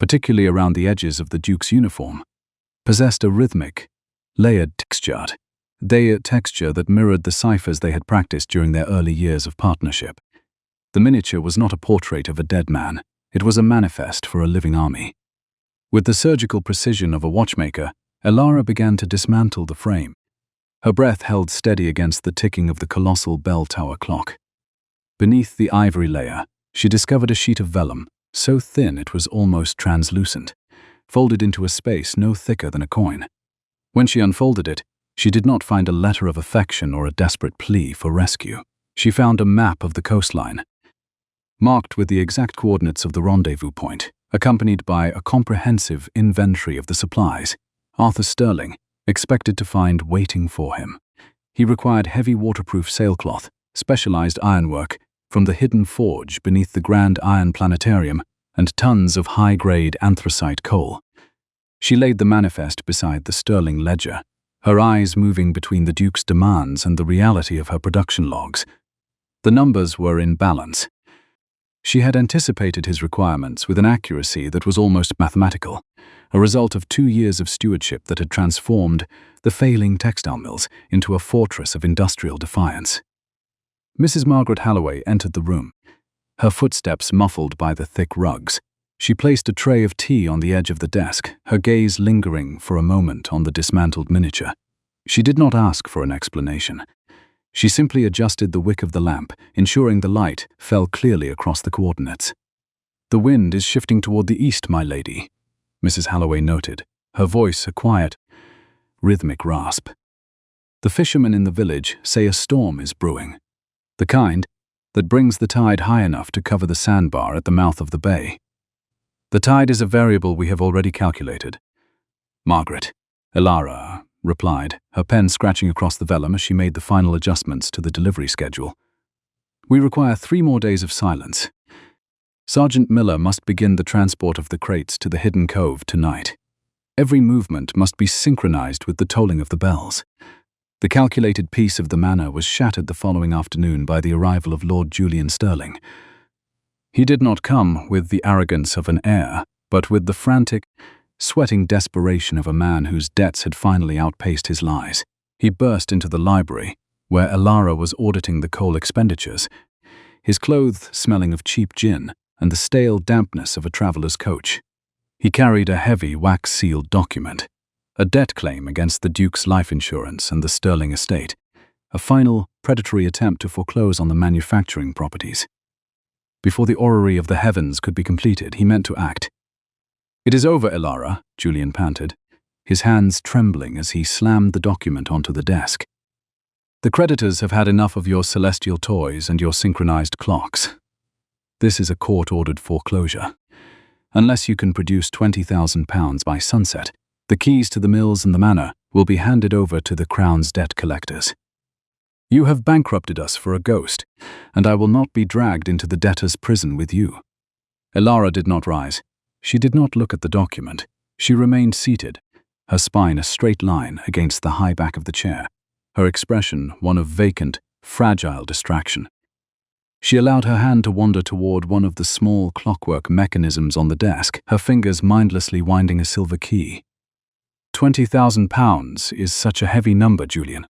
A: particularly around the edges of the Duke's uniform, possessed a rhythmic, layered texture that mirrored the ciphers they had practiced during their early years of partnership. The miniature was not a portrait of a dead man, it was a manifest for a living army. With the surgical precision of a watchmaker, Elara began to dismantle the frame. Her breath held steady against the ticking of the colossal bell tower clock. Beneath the ivory layer, she discovered a sheet of vellum, so thin it was almost translucent, folded into a space no thicker than a coin. When she unfolded it, she did not find a letter of affection or a desperate plea for rescue. She found a map of the coastline, marked with the exact coordinates of the rendezvous point, accompanied by a comprehensive inventory of the supplies Arthur Sterling expected to find waiting for him. He required heavy waterproof sailcloth, specialized ironwork from the hidden forge beneath the Grand Iron Planetarium, and tons of high-grade anthracite coal. She laid the manifest beside the Sterling ledger, her eyes moving between the Duke's demands and the reality of her production logs. The numbers were in balance. She had anticipated his requirements with an accuracy that was almost mathematical, a result of 2 years of stewardship that had transformed the failing textile mills into a fortress of industrial defiance. Mrs. Margaret Halloway entered the room, her footsteps muffled by the thick rugs. She placed a tray of tea on the edge of the desk, her gaze lingering for a moment on the dismantled miniature. She did not ask for an explanation. She simply adjusted the wick of the lamp, ensuring the light fell clearly across the coordinates. "The wind is shifting toward the east, my lady," Mrs. Halloway noted, her voice a quiet, rhythmic rasp. "The fishermen in the village say a storm is brewing, the kind that brings the tide high enough to cover the sandbar at the mouth of the bay. The tide is a variable we have already calculated." "Margaret," Elara replied, her pen scratching across the vellum as she made the final adjustments to the delivery schedule. "We require 3 more days of silence. Sergeant Miller must begin the transport of the crates to the hidden cove tonight. Every movement must be synchronized with the tolling of the bells." The calculated peace of the manor was shattered the following afternoon by the arrival of Lord Julian Sterling. He did not come with the arrogance of an heir, but with the frantic, sweating desperation of a man whose debts had finally outpaced his lies. He burst into the library, where Elara was auditing the coal expenditures, his clothes smelling of cheap gin and the stale dampness of a traveller's coach. He carried a heavy wax-sealed document, a debt claim against the Duke's life insurance and the Sterling estate, a final predatory attempt to foreclose on the manufacturing properties. Before the orrery of the heavens could be completed, he meant to act. "It is over, Elara," Julian panted, his hands trembling as he slammed the document onto the desk. "The creditors have had enough of your celestial toys and your synchronized clocks. This is a court-ordered foreclosure. Unless you can produce £20,000 by sunset, the keys to the mills and the manor will be handed over to the Crown's debt collectors. You have bankrupted us for a ghost, and I will not be dragged into the debtor's prison with you." Elara did not rise. She did not look at the document. She remained seated, her spine a straight line against the high back of the chair, her expression one of vacant, fragile distraction. She allowed her hand to wander toward one of the small clockwork mechanisms on the desk, her fingers mindlessly winding a silver key. £20,000 is such a heavy number, Julian.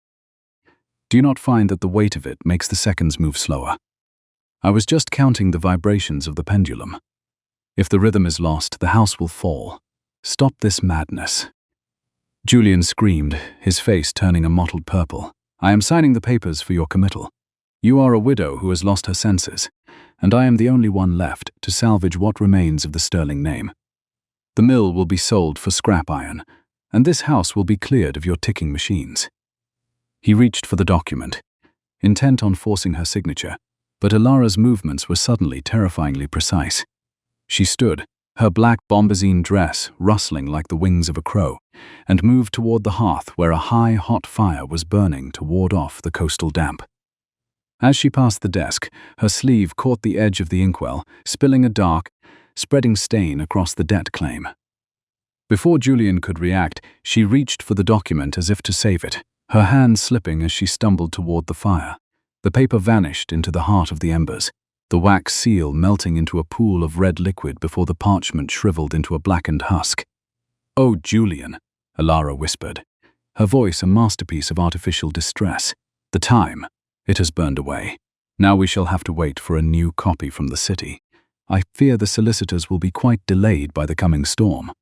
A: Do you not find that the weight of it makes the seconds move slower? I was just counting the vibrations of the pendulum. If the rhythm is lost, the house will fall. Stop this madness." Julian screamed, his face turning a mottled purple. "I am signing the papers for your committal. You are a widow who has lost her senses, and I am the only one left to salvage what remains of the Sterling name. The mill will be sold for scrap iron, and this house will be cleared of your ticking machines." He reached for the document, intent on forcing her signature, but Elara's movements were suddenly terrifyingly precise. She stood, her black bombazine dress rustling like the wings of a crow, and moved toward the hearth where a high, hot fire was burning to ward off the coastal damp. As she passed the desk, her sleeve caught the edge of the inkwell, spilling a dark, spreading stain across the debt claim. Before Julian could react, she reached for the document as if to save it, her hand slipping as she stumbled toward the fire. The paper vanished into the heart of the embers, the wax seal melting into a pool of red liquid before the parchment shriveled into a blackened husk. "Oh, Julian," Elara whispered, her voice a masterpiece of artificial distress. "The time. It has burned away. Now we shall have to wait for a new copy from the city. I fear the solicitors will be quite delayed by the coming storm.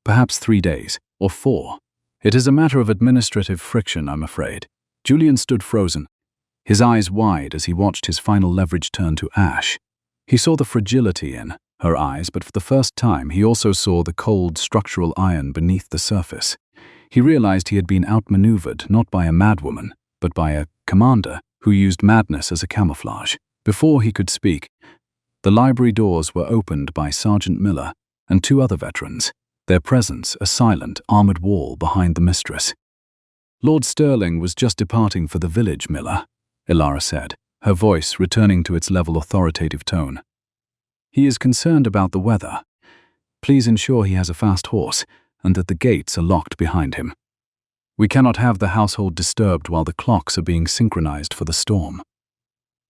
A: Perhaps 3 days, or 4. It is a matter of administrative friction, I'm afraid." Julian stood frozen, his eyes wide as he watched his final leverage turn to ash. He saw the fragility in her eyes, but for the first time he also saw the cold structural iron beneath the surface. He realized he had been outmaneuvered not by a madwoman, but by a commander who used madness as a camouflage. Before he could speak, the library doors were opened by Sergeant Miller and 2 other veterans, their presence a silent, armored wall behind the mistress. "Lord Sterling was just departing for the village, Miller," Elara said, her voice returning to its level authoritative tone. "He is concerned about the weather. Please ensure he has a fast horse and that the gates are locked behind him. We cannot have the household disturbed while the clocks are being synchronized for the storm."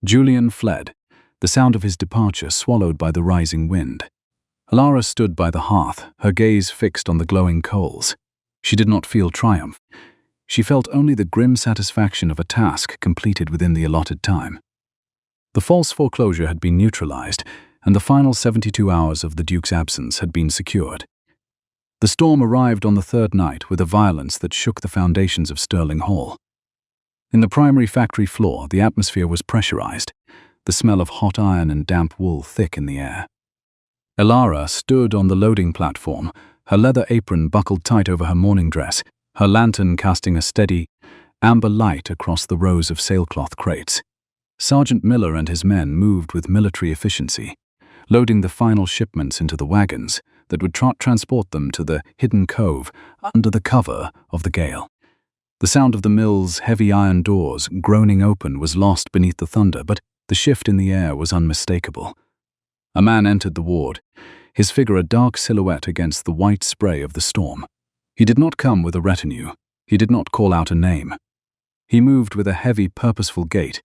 A: Julian fled, the sound of his departure swallowed by the rising wind. Elara stood by the hearth, her gaze fixed on the glowing coals. She did not feel triumph. She felt only the grim satisfaction of a task completed within the allotted time. The false foreclosure had been neutralized, and the final 72 hours of the Duke's absence had been secured. The storm arrived on the 3rd night with a violence that shook the foundations of Sterling Hall. In the primary factory floor, the atmosphere was pressurized, the smell of hot iron and damp wool thick in the air. Elara stood on the loading platform, her leather apron buckled tight over her morning dress, her lantern casting a steady, amber light across the rows of sailcloth crates. Sergeant Miller and his men moved with military efficiency, loading the final shipments into the wagons that would transport them to the hidden cove under the cover of the gale. The sound of the mill's heavy iron doors groaning open was lost beneath the thunder, but the shift in the air was unmistakable. A man entered the ward, his figure a dark silhouette against the white spray of the storm. He did not come with a retinue. He did not call out a name. He moved with a heavy, purposeful gait,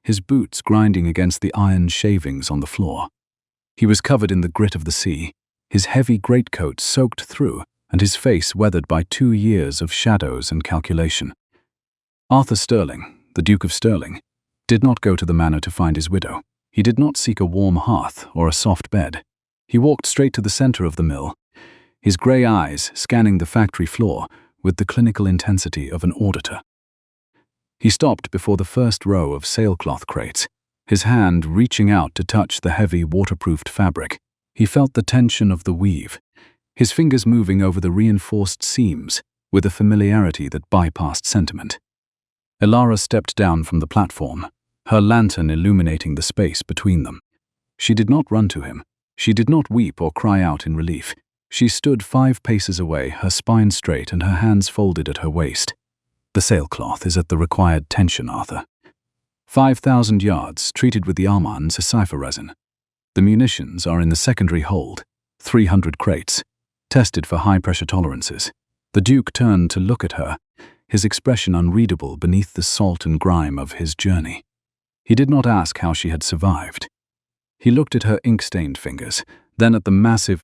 A: his boots grinding against the iron shavings on the floor. He was covered in the grit of the sea, his heavy greatcoat soaked through, and his face weathered by 2 years of shadows and calculation. Arthur Sterling, the Duke of Sterling, did not go to the manor to find his widow. He did not seek a warm hearth or a soft bed. He walked straight to the center of the mill, his grey eyes scanning the factory floor with the clinical intensity of an auditor. He stopped before the first row of sailcloth crates, his hand reaching out to touch the heavy waterproofed fabric. He felt the tension of the weave, his fingers moving over the reinforced seams with a familiarity that bypassed sentiment. Elara stepped down from the platform, her lantern illuminating the space between them. She did not run to him. She did not weep or cry out in relief. She stood 5 paces away, her spine straight and her hands folded at her waist. The sailcloth is at the required tension, Arthur. 5,000 yards, treated with the Armand cipher resin. The munitions are in the secondary hold, 300 crates, tested for high-pressure tolerances. The Duke turned to look at her, his expression unreadable beneath the salt and grime of his journey. He did not ask how she had survived. He looked at her ink-stained fingers, then at the massive,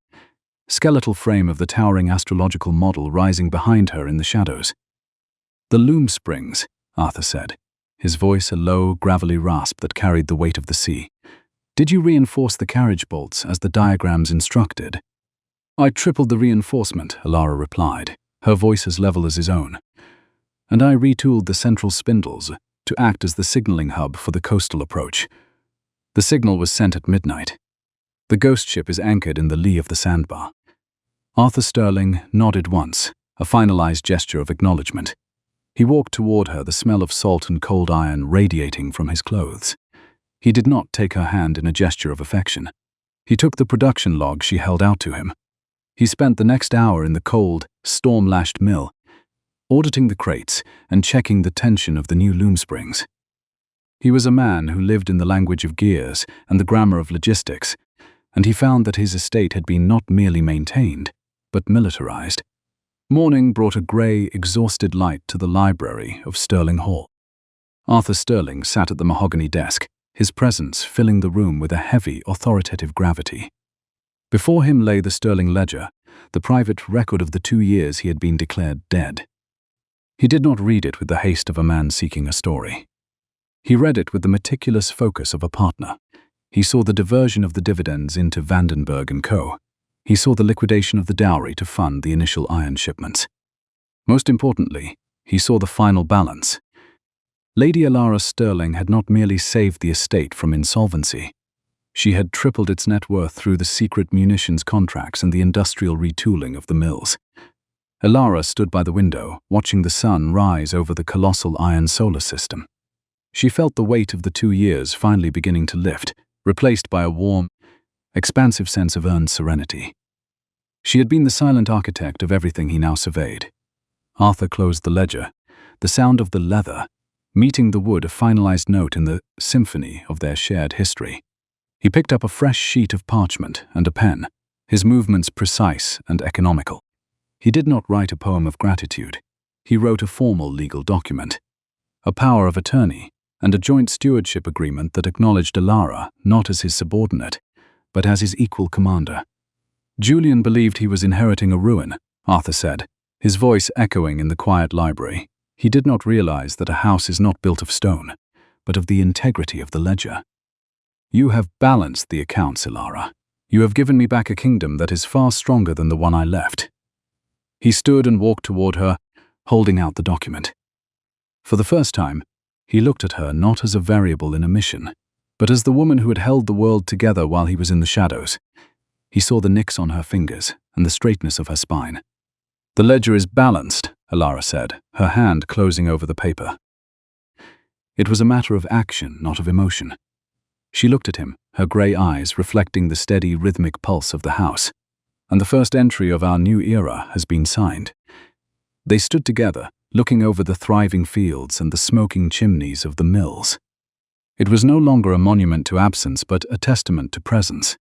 A: skeletal frame of the towering astrological model rising behind her in the shadows. "The loom springs," Arthur said, his voice a low, gravelly rasp that carried the weight of the sea. "Did you reinforce the carriage bolts as the diagrams instructed?" "I tripled the reinforcement," Elara replied, her voice as level as his own. "And I retooled the central spindles to act as the signaling hub for the coastal approach. The signal was sent at midnight. The ghost ship is anchored in the lee of the sandbar." Arthur Sterling nodded once, a finalized gesture of acknowledgement. He walked toward her, the smell of salt and cold iron radiating from his clothes. He did not take her hand in a gesture of affection. He took the production log she held out to him. He spent the next hour in the cold, storm-lashed mill, auditing the crates and checking the tension of the new loom springs. He was a man who lived in the language of gears and the grammar of logistics, and he found that his estate had been not merely maintained, but militarized. Morning brought a grey, exhausted light to the library of Sterling Hall. Arthur Sterling sat at the mahogany desk, his presence filling the room with a heavy, authoritative gravity. Before him lay the Sterling ledger, the private record of the 2 years he had been declared dead. He did not read it with the haste of a man seeking a story. He read it with the meticulous focus of a partner. He saw the diversion of the dividends into Vandenberg & Co. He saw the liquidation of the dowry to fund the initial iron shipments. Most importantly, he saw the final balance. Lady Elara Sterling had not merely saved the estate from insolvency. She had tripled its net worth through the secret munitions contracts and the industrial retooling of the mills. Elara stood by the window, watching the sun rise over the colossal iron solar system. She felt the weight of the 2 years finally beginning to lift, replaced by a warm, expansive sense of earned serenity. She had been the silent architect of everything he now surveyed. Arthur closed the ledger, the sound of the leather meeting the wood a finalized note in the symphony of their shared history. He picked up a fresh sheet of parchment and a pen, his movements precise and economical. He did not write a poem of gratitude. He wrote a formal legal document, a power of attorney, and a joint stewardship agreement that acknowledged Elara not as his subordinate, but as his equal commander. Julian believed he was inheriting a ruin, Arthur said, his voice echoing in the quiet library. He did not realize that a house is not built of stone, but of the integrity of the ledger. "You have balanced the accounts, Elara. You have given me back a kingdom that is far stronger than the one I left." He stood and walked toward her, holding out the document. For the first time, he looked at her not as a variable in a mission, but as the woman who had held the world together while he was in the shadows. He saw the nicks on her fingers and the straightness of her spine. "The ledger is balanced," Elara said, her hand closing over the paper. It was a matter of action, not of emotion. She looked at him, her grey eyes reflecting the steady, rhythmic pulse of the house. "And the first entry of our new era has been signed." They stood together, looking over the thriving fields and the smoking chimneys of the mills. It was no longer a monument to absence, but a testament to presence.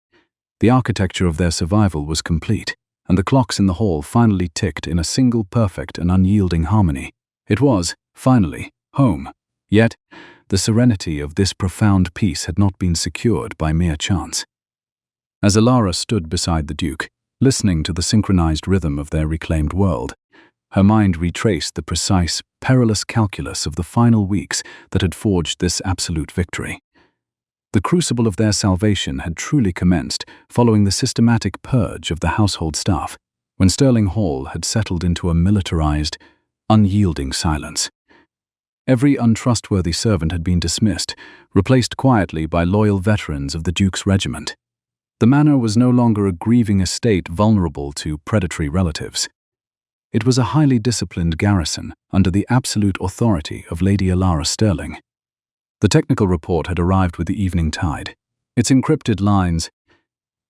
A: The architecture of their survival was complete, and the clocks in the hall finally ticked in a single perfect and unyielding harmony. It was, finally, home. Yet, the serenity of this profound peace had not been secured by mere chance. As Elara stood beside the Duke, listening to the synchronized rhythm of their reclaimed world, her mind retraced the precise, perilous calculus of the final weeks that had forged this absolute victory. The crucible of their salvation had truly commenced following the systematic purge of the household staff, when Sterling Hall had settled into a militarized, unyielding silence. Every untrustworthy servant had been dismissed, replaced quietly by loyal veterans of the Duke's regiment. The manor was no longer a grieving estate vulnerable to predatory relatives. It was a highly disciplined garrison under the absolute authority of Lady Elara Sterling. The technical report had arrived with the evening tide. Its encrypted lines,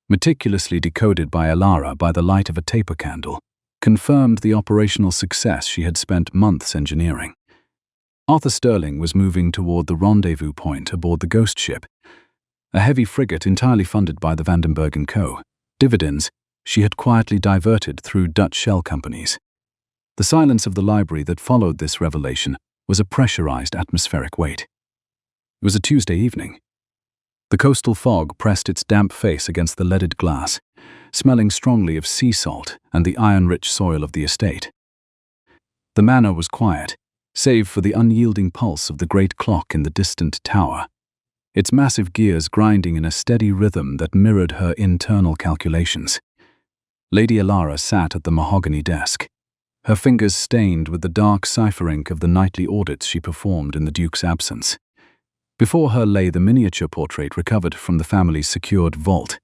A: meticulously decoded by Elara by the light of a taper candle, confirmed the operational success she had spent months engineering. Arthur Sterling was moving toward the rendezvous point aboard the Ghost ship, a heavy frigate entirely funded by the Vandenberg & Co. Dividends she had quietly diverted through Dutch shell companies. The silence of the library that followed this revelation was a pressurized atmospheric weight. It was a Tuesday evening. The coastal fog pressed its damp face against the leaded glass, smelling strongly of sea salt and the iron-rich soil of the estate. The manor was quiet, save for the unyielding pulse of the great clock in the distant tower, its massive gears grinding in a steady rhythm that mirrored her internal calculations. Lady Elara sat at the mahogany desk, her fingers stained with the dark cipher ink of the nightly audits she performed in the Duke's absence. Before her lay the miniature portrait recovered from the family's secured vault.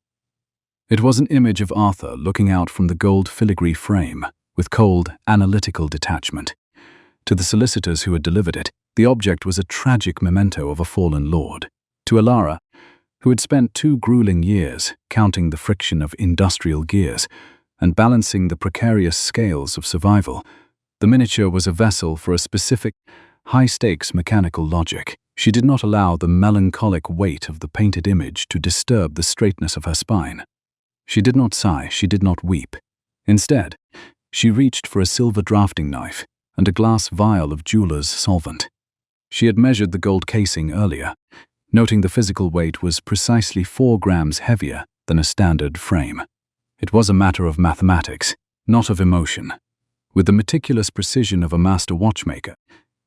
A: It was an image of Arthur looking out from the gold filigree frame with cold, analytical detachment. To the solicitors who had delivered it, the object was a tragic memento of a fallen lord. To Elara, who had spent 2 grueling years counting the friction of industrial gears and balancing the precarious scales of survival, the miniature was a vessel for a specific, high-stakes mechanical logic. She did not allow the melancholic weight of the painted image to disturb the straightness of her spine. She did not sigh, she did not weep. Instead, she reached for a silver drafting knife and a glass vial of jeweler's solvent. She had measured the gold casing earlier, noting the physical weight was precisely 4 grams heavier than a standard frame. It was a matter of mathematics, not of emotion. With the meticulous precision of a master watchmaker,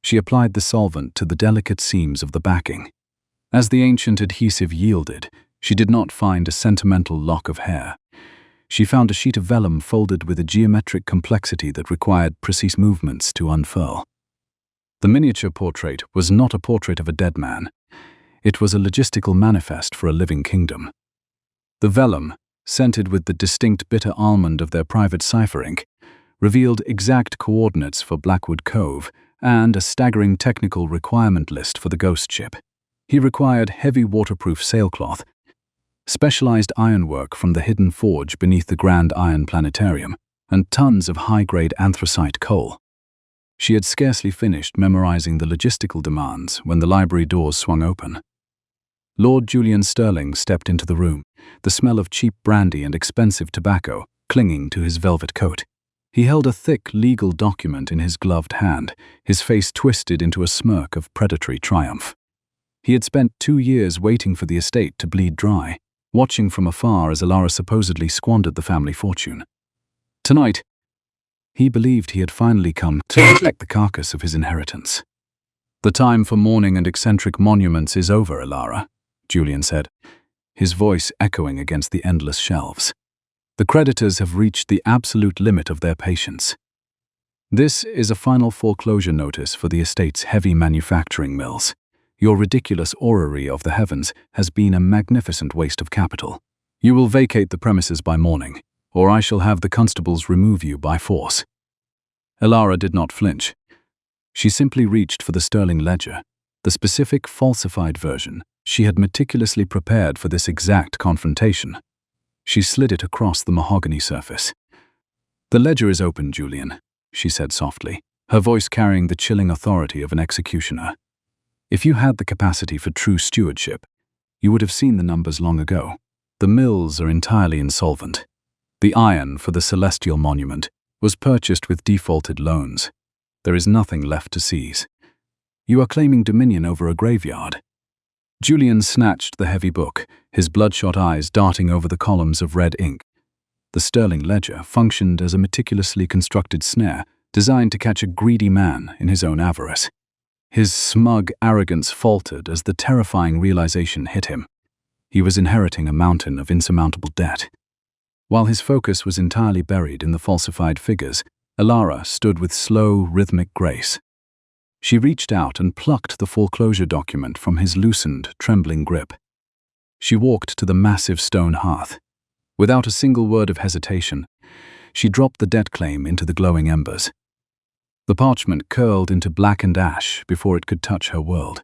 A: she applied the solvent to the delicate seams of the backing. As the ancient adhesive yielded, she did not find a sentimental lock of hair. She found a sheet of vellum folded with a geometric complexity that required precise movements to unfurl. The miniature portrait was not a portrait of a dead man. It was a logistical manifest for a living kingdom. The vellum, scented with the distinct bitter almond of their private cipher ink, revealed exact coordinates for Blackwood Cove and a staggering technical requirement list for the Ghost ship. He required heavy waterproof sailcloth, specialized ironwork from the hidden forge beneath the Grand Iron Planetarium, and tons of high-grade anthracite coal. She had scarcely finished memorizing the logistical demands when the library doors swung open. Lord Julian Sterling stepped into the room, the smell of cheap brandy and expensive tobacco clinging to his velvet coat. He held a thick legal document in his gloved hand, his face twisted into a smirk of predatory triumph. He had spent 2 years waiting for the estate to bleed dry, watching from afar as Elara supposedly squandered the family fortune. Tonight, he believed he had finally come to collect the carcass of his inheritance. "The time for mourning and eccentric monuments is over, Elara," Julian said, his voice echoing against the endless shelves. "The creditors have reached the absolute limit of their patience. This is a final foreclosure notice for the estate's heavy manufacturing mills. Your ridiculous orrery of the heavens has been a magnificent waste of capital. You will vacate the premises by morning, or I shall have the constables remove you by force." Elara did not flinch. She simply reached for the Sterling ledger, the specific falsified version she had meticulously prepared for this exact confrontation. She slid it across the mahogany surface. "The ledger is open, Julian," she said softly, her voice carrying the chilling authority of an executioner. "If you had the capacity for true stewardship, you would have seen the numbers long ago. The mills are entirely insolvent. The iron for the celestial monument was purchased with defaulted loans. There is nothing left to seize. You are claiming dominion over a graveyard." Julian snatched the heavy book, his bloodshot eyes darting over the columns of red ink. The Sterling ledger functioned as a meticulously constructed snare designed to catch a greedy man in his own avarice. His smug arrogance faltered as the terrifying realization hit him. He was inheriting a mountain of insurmountable debt. While his focus was entirely buried in the falsified figures, Elara stood with slow, rhythmic grace. She reached out and plucked the foreclosure document from his loosened, trembling grip. She walked to the massive stone hearth. Without a single word of hesitation, she dropped the debt claim into the glowing embers. The parchment curled into blackened ash before it could touch her world.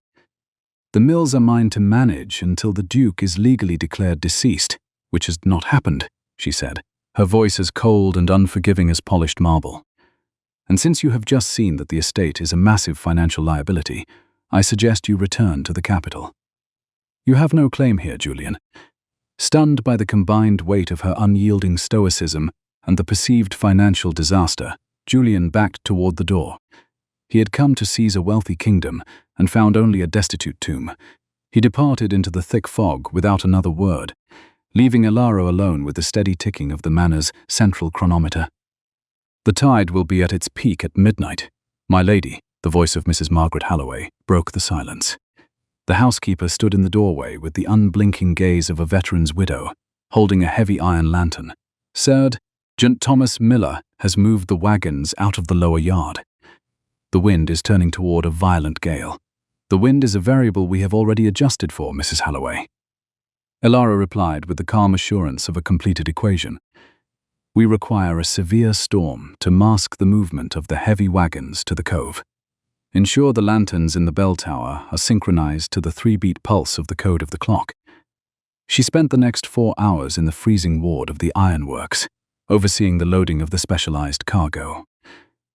A: "The mills are mine to manage until the Duke is legally declared deceased, which has not happened," she said, her voice as cold and unforgiving as polished marble. "And since you have just seen that the estate is a massive financial liability, I suggest you return to the capital." "You have no claim here, Julian." Stunned by the combined weight of her unyielding stoicism and the perceived financial disaster, Julian backed toward the door. He had come to seize a wealthy kingdom and found only a destitute tomb. He departed into the thick fog without another word, leaving Elara alone with the steady ticking of the manor's central chronometer. "The tide will be at its peak at midnight, my lady," the voice of Mrs. Margaret Halloway broke the silence. The housekeeper stood in the doorway with the unblinking gaze of a veteran's widow, holding a heavy iron lantern. "Sir, Gent Thomas Miller has moved the wagons out of the lower yard. The wind is turning toward a violent gale. The wind is a variable we have already adjusted for, Mrs. Halloway." Elara replied with the calm assurance of a completed equation. "We require a severe storm to mask the movement of the heavy wagons to the cove. Ensure the lanterns in the bell tower are synchronized to the 3-beat pulse of the code of the clock." She spent the next 4 hours in the freezing ward of the ironworks, overseeing the loading of the specialized cargo.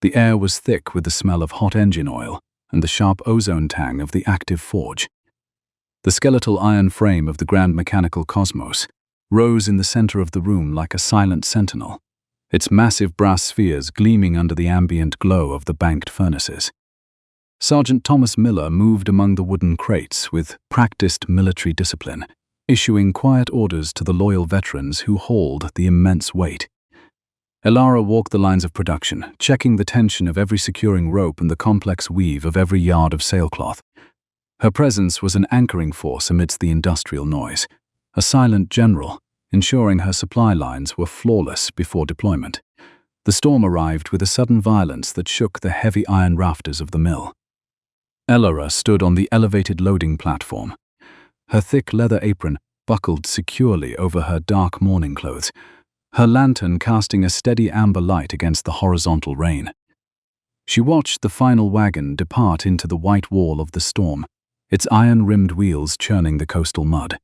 A: The air was thick with the smell of hot engine oil and the sharp ozone tang of the active forge. The skeletal iron frame of the grand mechanical cosmos rose in the center of the room like a silent sentinel, its massive brass spheres gleaming under the ambient glow of the banked furnaces. Sergeant Thomas Miller moved among the wooden crates with practiced military discipline, issuing quiet orders to the loyal veterans who hauled the immense weight. Elara walked the lines of production, checking the tension of every securing rope and the complex weave of every yard of sailcloth. Her presence was an anchoring force amidst the industrial noise, a silent general, ensuring her supply lines were flawless before deployment. The storm arrived with a sudden violence that shook the heavy iron rafters of the mill. Elara stood on the elevated loading platform, her thick leather apron buckled securely over her dark mourning clothes, her lantern casting a steady amber light against the horizontal rain. She watched the final wagon depart into the white wall of the storm, its iron-rimmed wheels churning the coastal mud.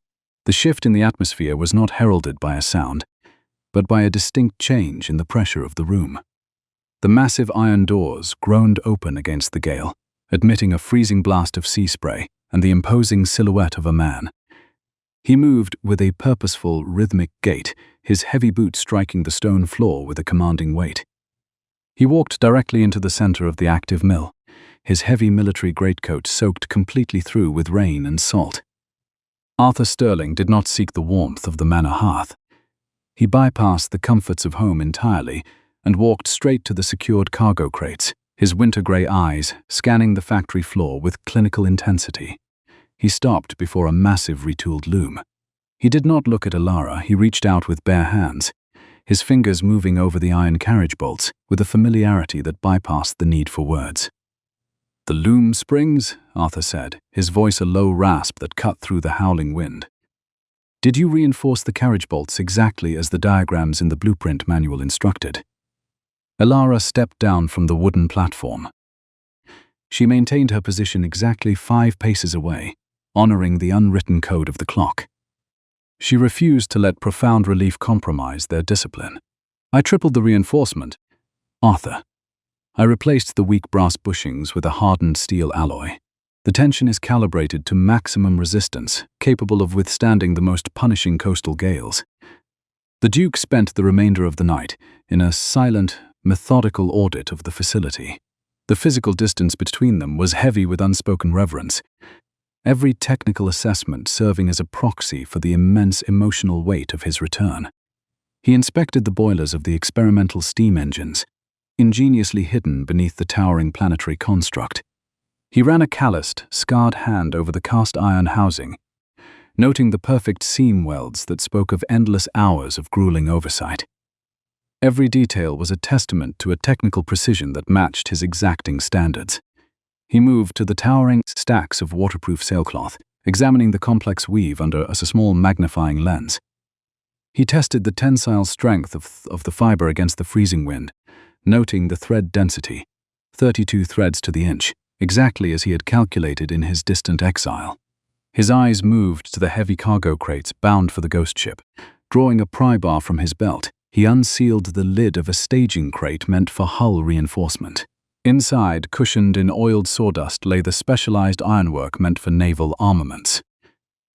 A: The shift in the atmosphere was not heralded by a sound, but by a distinct change in the pressure of the room. The massive iron doors groaned open against the gale, admitting a freezing blast of sea spray and the imposing silhouette of a man. He moved with a purposeful, rhythmic gait, his heavy boots striking the stone floor with a commanding weight. He walked directly into the center of the active mill, his heavy military greatcoat soaked completely through with rain and salt. Arthur Sterling did not seek the warmth of the manor hearth. He bypassed the comforts of home entirely and walked straight to the secured cargo crates, his winter-gray eyes scanning the factory floor with clinical intensity. He stopped before a massive retooled loom. He did not look at Elara, he reached out with bare hands, his fingers moving over the iron carriage bolts with a familiarity that bypassed the need for words. "The loom springs," Arthur said, his voice a low rasp that cut through the howling wind. "Did you reinforce the carriage bolts exactly as the diagrams in the blueprint manual instructed?" Elara stepped down from the wooden platform. She maintained her position exactly 5 paces away, honoring the unwritten code of the clock. She refused to let profound relief compromise their discipline. "I tripled the reinforcement, Arthur. I replaced the weak brass bushings with a hardened steel alloy. The tension is calibrated to maximum resistance, capable of withstanding the most punishing coastal gales." The Duke spent the remainder of the night in a silent, methodical audit of the facility. The physical distance between them was heavy with unspoken reverence, every technical assessment serving as a proxy for the immense emotional weight of his return. He inspected the boilers of the experimental steam engines, ingeniously hidden beneath the towering planetary construct. He ran a calloused, scarred hand over the cast-iron housing, noting the perfect seam welds that spoke of endless hours of grueling oversight. Every detail was a testament to a technical precision that matched his exacting standards. He moved to the towering stacks of waterproof sailcloth, examining the complex weave under a small magnifying lens. He tested the tensile strength of the fiber against the freezing wind, noting the thread density, 32 threads to the inch, exactly as he had calculated in his distant exile. His eyes moved to the heavy cargo crates bound for the ghost ship. Drawing a pry bar from his belt, he unsealed the lid of a staging crate meant for hull reinforcement. Inside, cushioned in oiled sawdust, lay the specialized ironwork meant for naval armaments.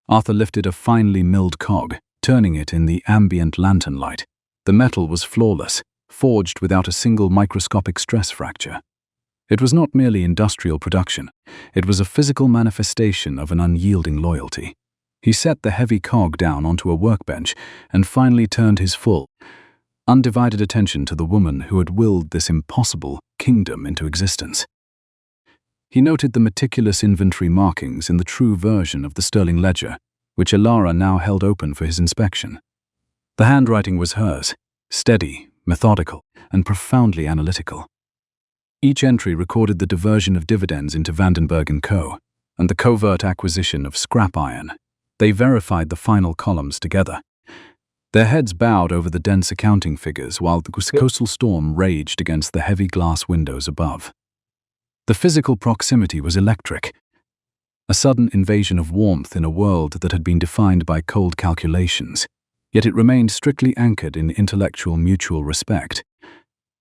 A: Arthur lifted a finely milled cog, turning it in the ambient lantern light. The metal was flawless, forged without a single microscopic stress fracture. It was not merely industrial production. It was a physical manifestation of an unyielding loyalty. He set the heavy cog down onto a workbench and finally turned his full, undivided attention to the woman who had willed this impossible kingdom into existence. He noted the meticulous inventory markings in the true version of the Sterling ledger, which Elara now held open for his inspection. The handwriting was hers, steady, methodical, and profoundly analytical. Each entry recorded the diversion of dividends into Vandenberg & Co. and the covert acquisition of scrap iron. They verified the final columns together. Their heads bowed over the dense accounting figures while the coastal storm raged against the heavy glass windows above. The physical proximity was electric, a sudden invasion of warmth in a world that had been defined by cold calculations, yet it remained strictly anchored in intellectual mutual respect.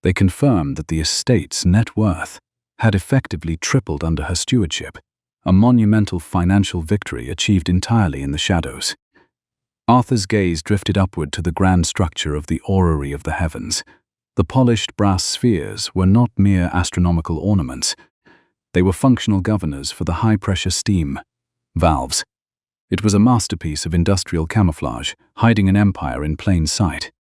A: They confirmed that the estate's net worth had effectively tripled under her stewardship, a monumental financial victory achieved entirely in the shadows. Arthur's gaze drifted upward to the grand structure of the orrery of the heavens. The polished brass spheres were not mere astronomical ornaments. They were functional governors for the high-pressure steam valves. It was a masterpiece of industrial camouflage, hiding an empire in plain sight.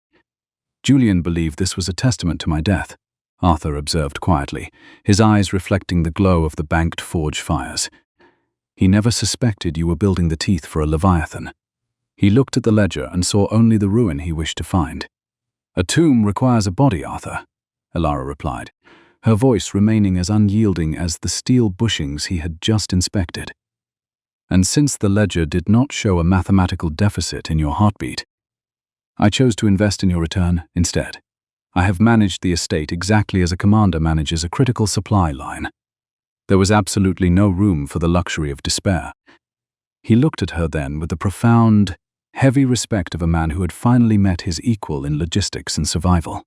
A: Julian believed this was a testament to my death, Arthur observed quietly, his eyes reflecting the glow of the banked forge fires. He never suspected you were building the teeth for a leviathan. He looked at the ledger and saw only the ruin he wished to find. A tomb requires a body, Arthur, Elara replied, her voice remaining as unyielding as the steel bushings he had just inspected. And since the ledger did not show a mathematical deficit in your heartbeat, I chose to invest in your return instead. I have managed the estate exactly as a commander manages a critical supply line. There was absolutely no room for the luxury of despair. He looked at her then with the profound, heavy respect of a man who had finally met his equal in logistics and survival.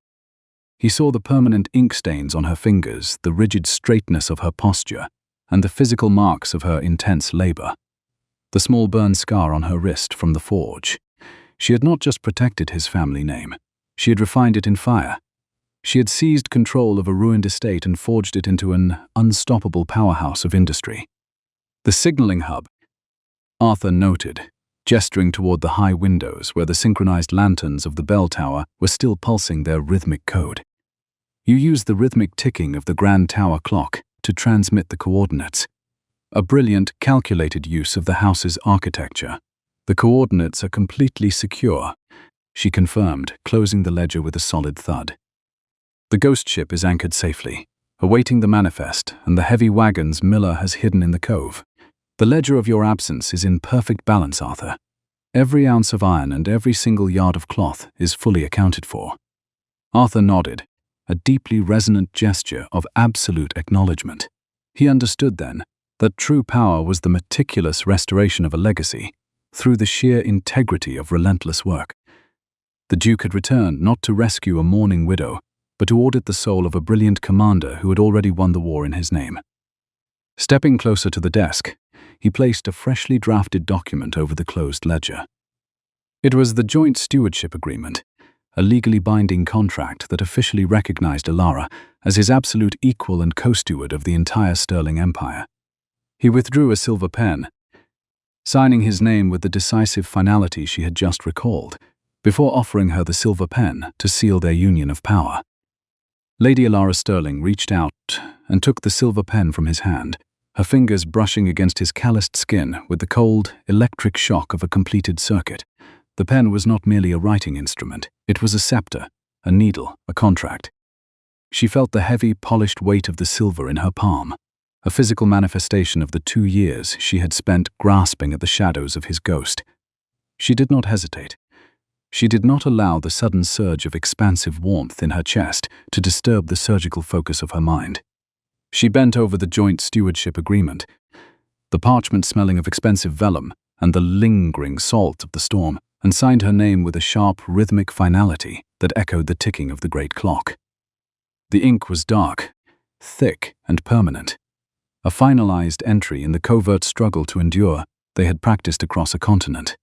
A: He saw the permanent ink stains on her fingers, the rigid straightness of her posture, and the physical marks of her intense labor. The small burn scar on her wrist from the forge. She had not just protected his family name, she had refined it in fire. She had seized control of a ruined estate and forged it into an unstoppable powerhouse of industry. The signaling hub, Arthur noted, gesturing toward the high windows where the synchronized lanterns of the bell tower were still pulsing their rhythmic code. You use the rhythmic ticking of the grand tower clock to transmit the coordinates. A brilliant, calculated use of the house's architecture. The coordinates are completely secure, she confirmed, closing the ledger with a solid thud. The ghost ship is anchored safely, awaiting the manifest and the heavy wagons Miller has hidden in the cove. The ledger of your absence is in perfect balance, Arthur. Every ounce of iron and every single yard of cloth is fully accounted for. Arthur nodded, a deeply resonant gesture of absolute acknowledgement. He understood then that true power was the meticulous restoration of a legacy, through the sheer integrity of relentless work. The Duke had returned not to rescue a mourning widow, but to audit the soul of a brilliant commander who had already won the war in his name. Stepping closer to the desk, he placed a freshly drafted document over the closed ledger. It was the Joint Stewardship Agreement, a legally binding contract that officially recognized Elara as his absolute equal and co-steward of the entire Sterling Empire. He withdrew a silver pen, signing his name with the decisive finality she had just recalled, before offering her the silver pen to seal their union of power. Lady Elara Sterling reached out and took the silver pen from his hand, her fingers brushing against his calloused skin with the cold, electric shock of a completed circuit. The pen was not merely a writing instrument. It was a scepter, a needle, a contract. She felt the heavy, polished weight of the silver in her palm, a physical manifestation of the 2 years she had spent grasping at the shadows of his ghost. She did not hesitate. She did not allow the sudden surge of expansive warmth in her chest to disturb the surgical focus of her mind. She bent over the joint stewardship agreement, the parchment smelling of expensive vellum and the lingering salt of the storm, and signed her name with a sharp, rhythmic finality that echoed the ticking of the great clock. The ink was dark, thick, and permanent, a finalized entry in the covert struggle to endure they had practiced across a continent.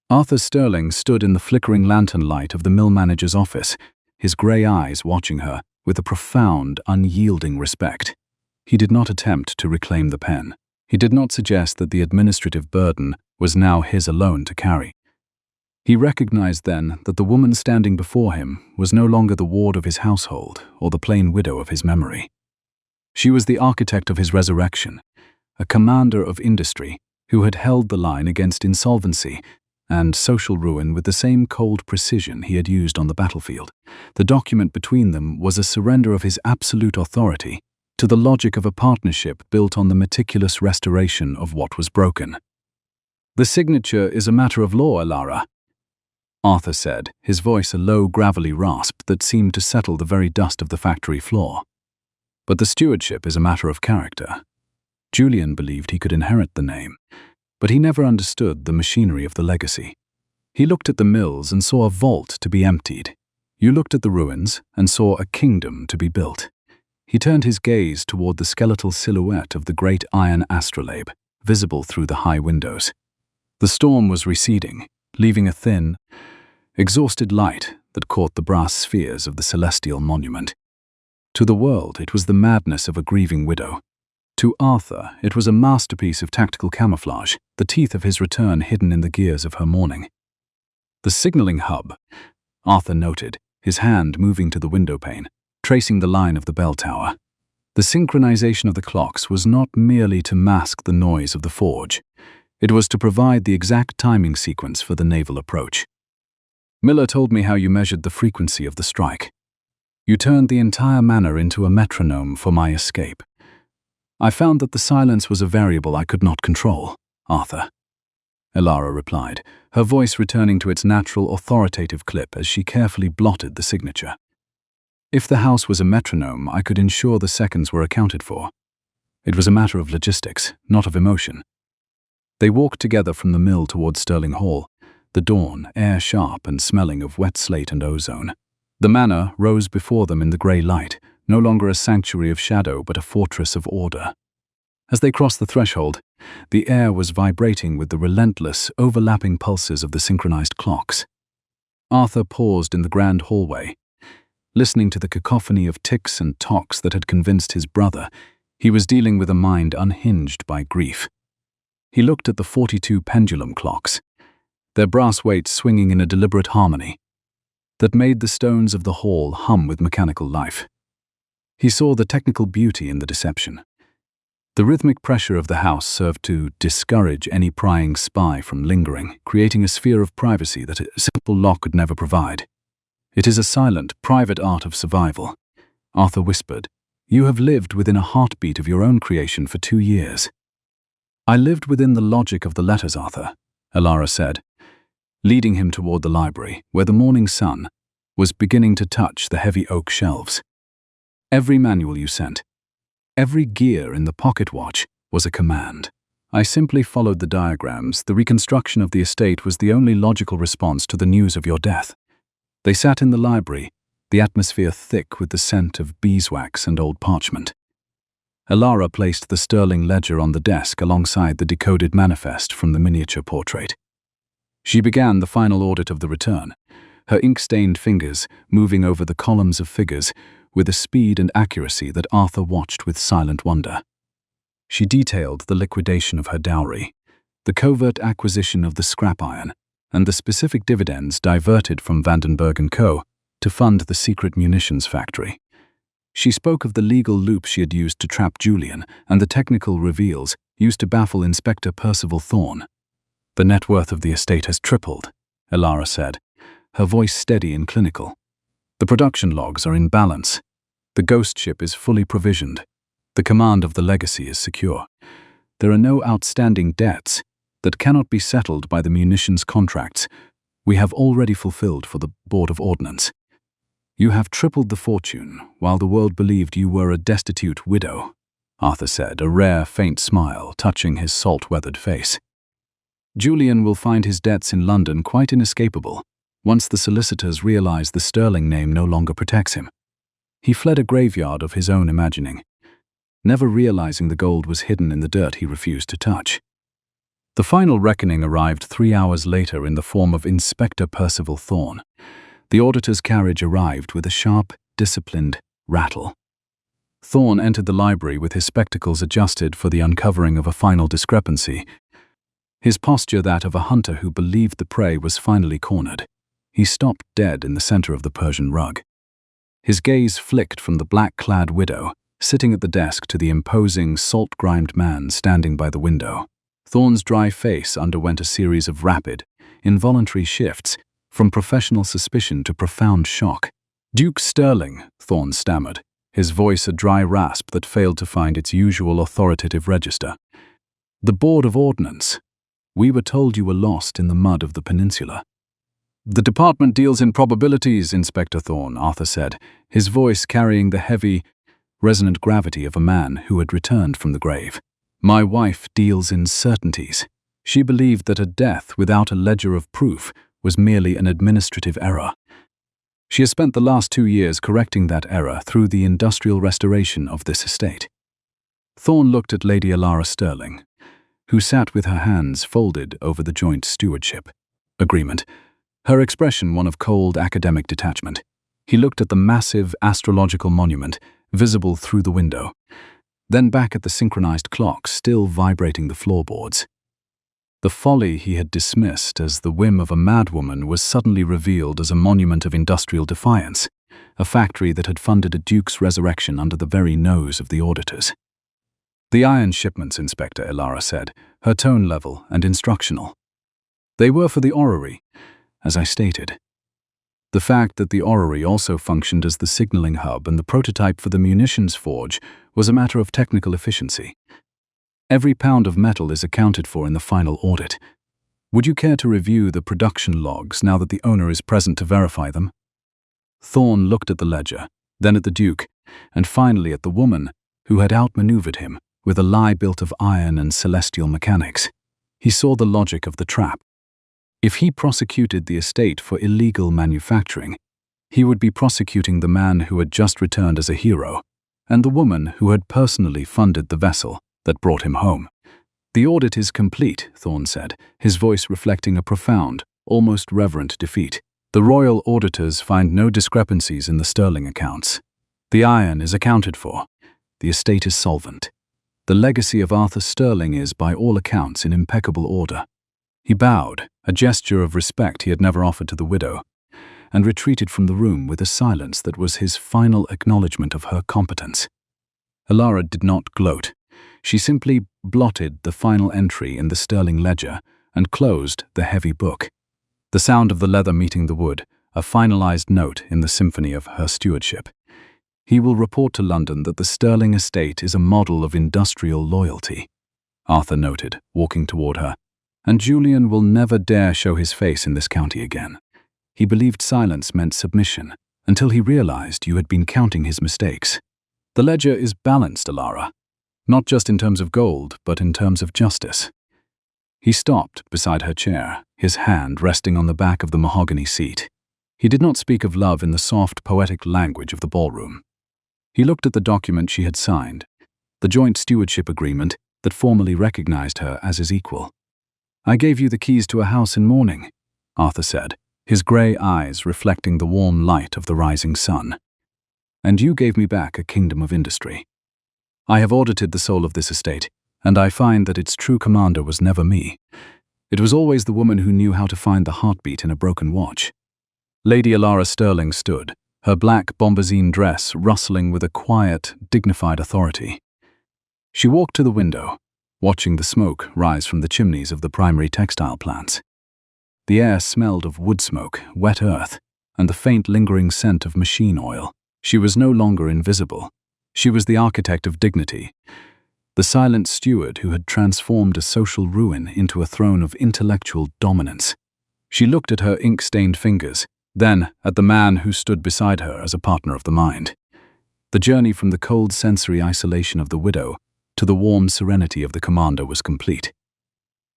A: Arthur Sterling stood in the flickering lantern light of the mill manager's office, his grey eyes watching her with a profound, unyielding respect. He did not attempt to reclaim the pen. He did not suggest that the administrative burden was now his alone to carry. He recognized then that the woman standing before him was no longer the ward of his household or the plain widow of his memory. She was the architect of his resurrection, a commander of industry who had held the line against insolvency and social ruin with the same cold precision he had used on the battlefield. The document between them was a surrender of his absolute authority to the logic of a partnership built on the meticulous restoration of what was broken. "The signature is a matter of law, Elara," Arthur said, his voice a low, gravelly rasp that seemed to settle the very dust of the factory floor. "But the stewardship is a matter of character." Julian believed he could inherit the name, but he never understood the machinery of the legacy. He looked at the mills and saw a vault to be emptied. You looked at the ruins and saw a kingdom to be built. He turned his gaze toward the skeletal silhouette of the great iron astrolabe, visible through the high windows. The storm was receding, leaving a thin, exhausted light that caught the brass spheres of the celestial monument. To the world, it was the madness of a grieving widow. To Arthur, it was a masterpiece of tactical camouflage, the teeth of his return hidden in the gears of her mourning. The signaling hub, Arthur noted, his hand moving to the window pane, tracing the line of the bell tower. The synchronization of the clocks was not merely to mask the noise of the forge. It was to provide the exact timing sequence for the naval approach. "Miller told me how you measured the frequency of the strike. You turned the entire manor into a metronome for my escape. I found that the silence was a variable I could not control, Arthur," Elara replied, her voice returning to its natural authoritative clip as she carefully blotted the signature. "If the house was a metronome, I could ensure the seconds were accounted for. It was a matter of logistics, not of emotion." They walked together from the mill towards Sterling Hall, the dawn, air sharp and smelling of wet slate and ozone. The manor rose before them in the grey light, no longer a sanctuary of shadow but a fortress of order. As they crossed the threshold, the air was vibrating with the relentless, overlapping pulses of the synchronized clocks. Arthur paused in the grand hallway, listening to the cacophony of ticks and tocks that had convinced his brother he was dealing with a mind unhinged by grief. He looked at the 42 pendulum clocks, their brass weights swinging in a deliberate harmony that made the stones of the hall hum with mechanical life. He saw the technical beauty in the deception. The rhythmic pressure of the house served to discourage any prying spy from lingering, creating a sphere of privacy that a simple lock could never provide. "It is a silent, private art of survival," Arthur whispered. "You have lived within a heartbeat of your own creation for 2 years." "I lived within the logic of the letters, Arthur," Elara said, leading him toward the library, where the morning sun was beginning to touch the heavy oak shelves. "Every manual you sent, every gear in the pocket watch was a command. I simply followed the diagrams. The reconstruction of the estate was the only logical response to the news of your death." They sat in the library, the atmosphere thick with the scent of beeswax and old parchment. Elara placed the sterling ledger on the desk alongside the decoded manifest from the miniature portrait. She began the final audit of the return, her ink-stained fingers moving over the columns of figures with a speed and accuracy that Arthur watched with silent wonder. She detailed the liquidation of her dowry, the covert acquisition of the scrap iron, and the specific dividends diverted from Vandenberg & Co. to fund the secret munitions factory. She spoke of the legal loop she had used to trap Julian and the technical reveals used to baffle Inspector Percival Thorne. "The net worth of the estate has tripled," Elara said, her voice steady and clinical. "The production logs are in balance. The ghost ship is fully provisioned. The command of the legacy is secure. There are no outstanding debts that cannot be settled by the munitions contracts we have already fulfilled for the Board of Ordnance. You have tripled the fortune, while the world believed you were a destitute widow," Arthur said, a rare, faint smile touching his salt-weathered face. "Julian will find his debts in London quite inescapable once the solicitors realize the Sterling name no longer protects him. He fled a graveyard of his own imagining, never realizing the gold was hidden in the dirt he refused to touch." The final reckoning arrived 3 hours later in the form of Inspector Percival Thorne. The auditor's carriage arrived with a sharp, disciplined rattle. Thorne entered the library with his spectacles adjusted for the uncovering of a final discrepancy, his posture that of a hunter who believed the prey was finally cornered. He stopped dead in the center of the Persian rug. His gaze flicked from the black-clad widow sitting at the desk to the imposing, salt-grimed man standing by the window. Thorne's dry face underwent a series of rapid, involuntary shifts, from professional suspicion to profound shock. "Duke Sterling," Thorne stammered, his voice a dry rasp that failed to find its usual authoritative register. "The Board of Ordnance. We were told you were lost in the mud of the peninsula." "The department deals in probabilities, Inspector Thorne," Arthur said, his voice carrying the heavy, resonant gravity of a man who had returned from the grave. "My wife deals in certainties. She believed that a death without a ledger of proof was merely an administrative error. She has spent the last 2 years correcting that error through the industrial restoration of this estate." Thorne looked at Lady Elara Sterling, who sat with her hands folded over the joint stewardship agreement, her expression one of cold academic detachment. He looked at the massive astrological monument visible through the window, then back at the synchronized clock still vibrating the floorboards. The folly he had dismissed as the whim of a madwoman was suddenly revealed as a monument of industrial defiance, a factory that had funded a duke's resurrection under the very nose of the auditors. "The iron shipments, Inspector," Elara said, her tone level and instructional. "They were for the orrery, as I stated. The fact that the orrery also functioned as the signaling hub and the prototype for the munitions forge was a matter of technical efficiency. Every pound of metal is accounted for in the final audit. Would you care to review the production logs now that the owner is present to verify them?" Thorne looked at the ledger, then at the Duke, and finally at the woman who had outmaneuvered him with a lie built of iron and celestial mechanics. He saw the logic of the trap. If he prosecuted the estate for illegal manufacturing, he would be prosecuting the man who had just returned as a hero, and the woman who had personally funded the vessel that brought him home. "The audit is complete," Thorne said, his voice reflecting a profound, almost reverent defeat. "The royal auditors find no discrepancies in the Sterling accounts. The iron is accounted for. The estate is solvent. The legacy of Arthur Sterling is, by all accounts, in impeccable order." He bowed, a gesture of respect he had never offered to the widow, and retreated from the room with a silence that was his final acknowledgement of her competence. Elara did not gloat. She simply blotted the final entry in the Sterling ledger and closed the heavy book. The sound of the leather meeting the wood, a finalized note in the symphony of her stewardship. "He will report to London that the Sterling estate is a model of industrial loyalty," Arthur noted, walking toward her. "And Julian will never dare show his face in this county again. He believed silence meant submission, until he realized you had been counting his mistakes. The ledger is balanced, Elara. Not just in terms of gold, but in terms of justice." He stopped beside her chair, his hand resting on the back of the mahogany seat. He did not speak of love in the soft, poetic language of the ballroom. He looked at the document she had signed, the joint stewardship agreement that formally recognized her as his equal. "I gave you the keys to a house in mourning," Arthur said, his grey eyes reflecting the warm light of the rising sun. "And you gave me back a kingdom of industry. I have audited the soul of this estate, and I find that its true commander was never me. It was always the woman who knew how to find the heartbeat in a broken watch." Lady Elara Sterling stood, her black bombazine dress rustling with a quiet, dignified authority. She walked to the window, watching the smoke rise from the chimneys of the primary textile plants. The air smelled of wood smoke, wet earth, and the faint lingering scent of machine oil. She was no longer invisible. She was the architect of dignity, the silent steward who had transformed a social ruin into a throne of intellectual dominance. She looked at her ink-stained fingers, then at the man who stood beside her as a partner of the mind. The journey from the cold sensory isolation of the widow to the warm serenity of the commander was complete.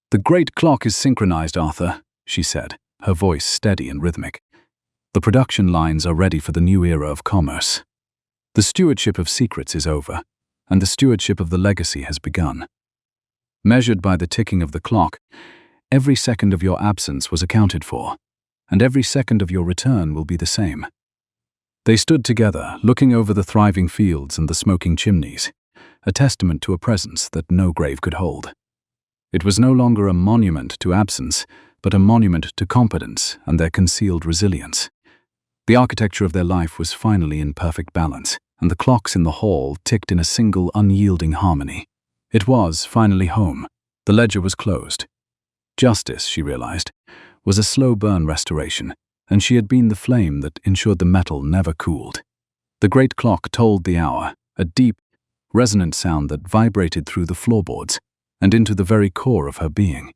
A: "The great clock is synchronized, Arthur," she said, her voice steady and rhythmic. "The production lines are ready for the new era of commerce. The stewardship of secrets is over, and the stewardship of the legacy has begun. Measured by the ticking of the clock, every second of your absence was accounted for, and every second of your return will be the same." They stood together, looking over the thriving fields and the smoking chimneys, a testament to a presence that no grave could hold. It was no longer a monument to absence, but a monument to competence and their concealed resilience. The architecture of their life was finally in perfect balance, and the clocks in the hall ticked in a single unyielding harmony. It was finally home. The ledger was closed. Justice, she realized, was a slow-burn restoration, and she had been the flame that ensured the metal never cooled. The great clock tolled the hour, a deep, resonant sound that vibrated through the floorboards and into the very core of her being.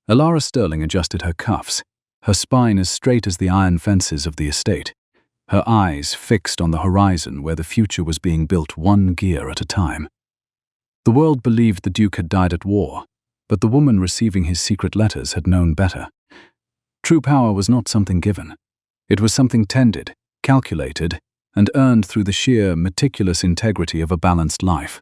A: Elara Sterling adjusted her cuffs, her spine as straight as the iron fences of the estate, her eyes fixed on the horizon where the future was being built one gear at a time. The world believed the Duke had died at war, but the woman receiving his secret letters had known better. True power was not something given. It was something tended, calculated, and earned through the sheer, meticulous integrity of a balanced life.